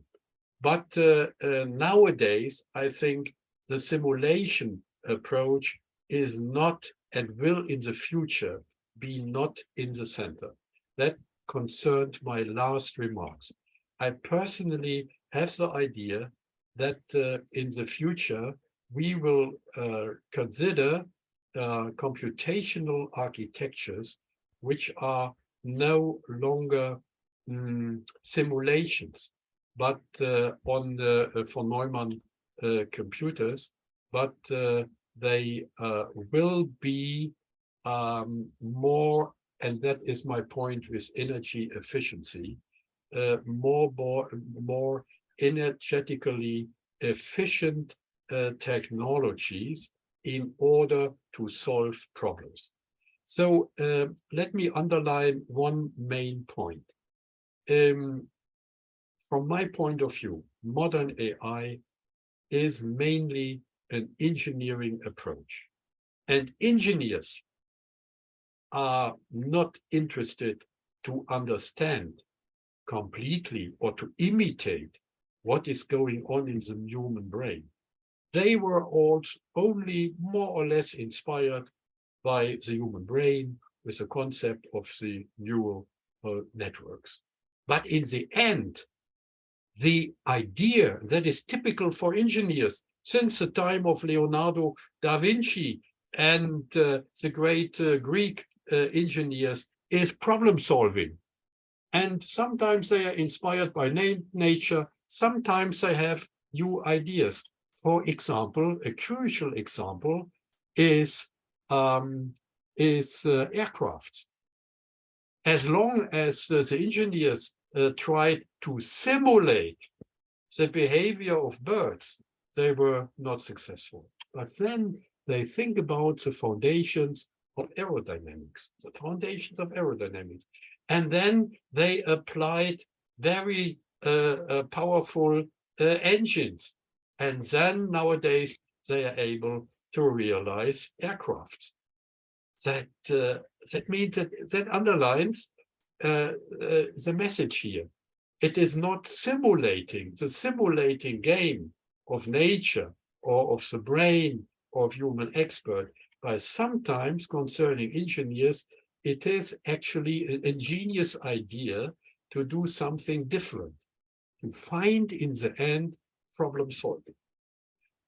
But nowadays, I think the simulation approach is not, and will in the future be not, in the center. That concerned my last remarks. I personally have the idea that in the future we will consider computational architectures which are no longer simulations, but on the von Neumann computers, but they will be more, and that is my point with energy efficiency, more energetically efficient technologies in order to solve problems. So let me underline one main point. From my point of view, modern AI is mainly an engineering approach. And engineers are not interested to understand completely or to imitate what is going on in the human brain. They were all only more or less inspired by the human brain with the concept of the neural networks. But in the end, the idea that is typical for engineers since the time of Leonardo da Vinci and the great Greek engineers is problem solving. And sometimes they are inspired by nature, sometimes they have new ideas. For example, a crucial example is aircrafts. As long as the engineers tried to simulate the behavior of birds, they were not successful. But then they think about the foundations of aerodynamics, and then they applied very powerful engines. And then nowadays they are able to realize aircrafts. That means that underlines the message here. It is not simulating the simulating game of nature or of the brain of human expert, but sometimes concerning engineers, it is actually an ingenious idea to do something different, to find in the end problem solving.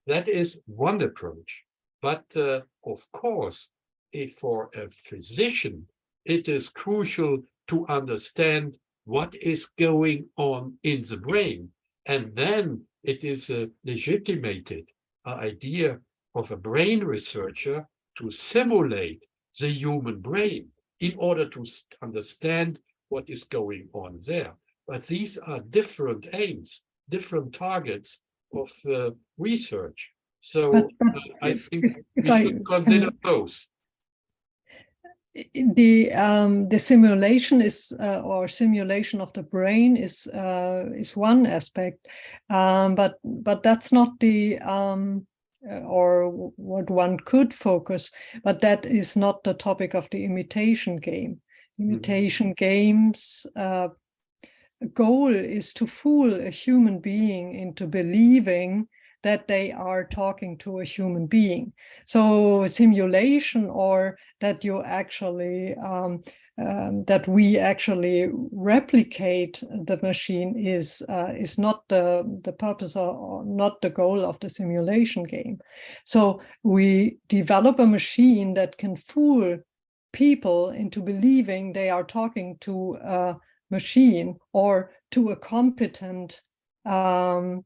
That is one approach. But of course, if for a physician, it is crucial to understand what is going on in the brain. And then it is a legitimated idea of a brain researcher to simulate the human brain in order to understand what is going on there. But these are different aims, different targets of research. So I think we should consider both. The simulation is or simulation of the brain is one aspect, but that's not the or what one could focus, but that is not the topic of the imitation game. Imitation games goal is to fool a human being into believing that they are talking to a human being. So simulation, or that you actually that we actually replicate the machine, is not the purpose or not the goal of the simulation game. So we develop a machine that can fool people into believing they are talking to a machine or to a competent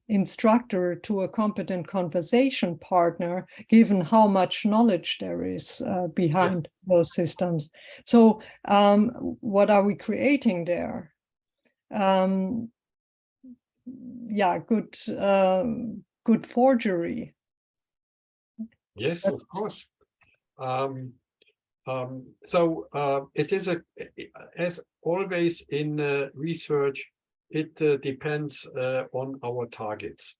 instructor, to a competent conversation partner, given how much knowledge there is behind those systems. So what are we creating there? Good forgery. Yes, of course. So it is as always in research, it depends on our targets.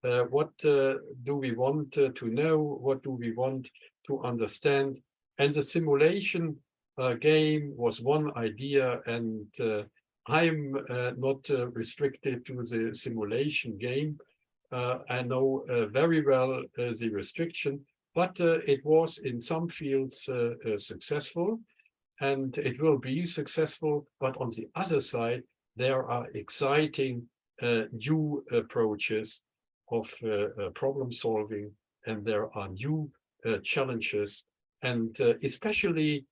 What do we want to know? What do we want to understand? And the simulation game was one idea, and I'm not restricted to the simulation game. I know very well the restriction, but it was in some fields successful, and it will be successful. But on the other side, there are exciting new approaches of problem solving, and there are new challenges, and especially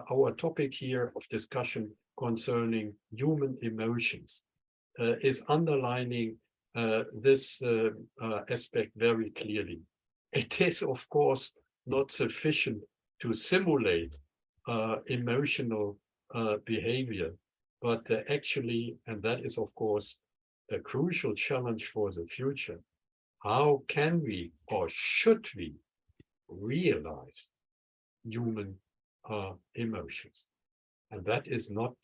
our topic here of discussion concerning human emotions is underlining this aspect very clearly. It is, of course, not sufficient to simulate emotional behavior, but actually, and that is, of course, a crucial challenge for the future. How can we, or should we, realize human emotions? And that is not,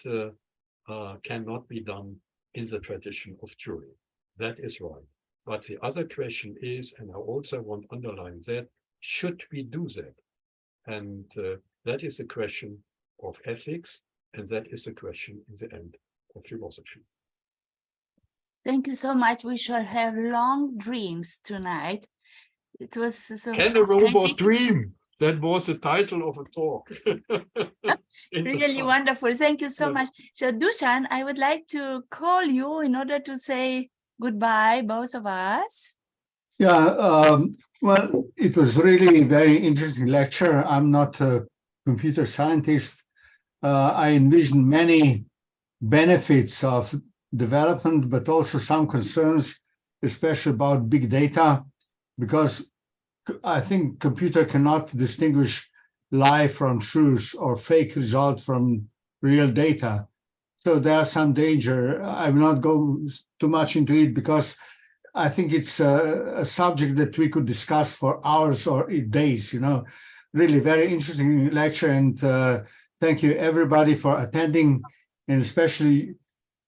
cannot be done in the tradition of Turing. That is right. But the other question is, and I also want to underline that, should we do that? And that is a question of ethics, and that is a question in the end of philosophy. Thank you so much. We shall have long dreams tonight. It was so. Can a robot dream? That was the title of a talk. Really wonderful. Thank you so much. So Dušan, I would like to call you in order to say goodbye, both of us. Yeah, well, it was really a very interesting lecture. I'm not a computer scientist. I envision many benefits of development, but also some concerns, especially about big data, because I think computer cannot distinguish lie from truth or fake result from real data. So there's some danger. I will not go too much into it because I think it's a subject that we could discuss for hours or days, Really very interesting lecture, and thank you everybody for attending, and especially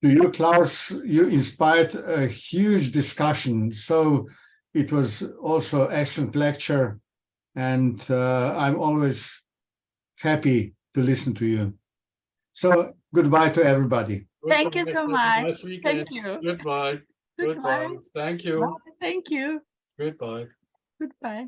to you, Klaus. You inspired a huge discussion. So it was also excellent lecture, and I'm always happy to listen to you. So goodbye to everybody. Thank you so much. Nice weekend. Thank you. Goodbye. Goodbye. Thank you. Bye. Thank you. Goodbye. Goodbye.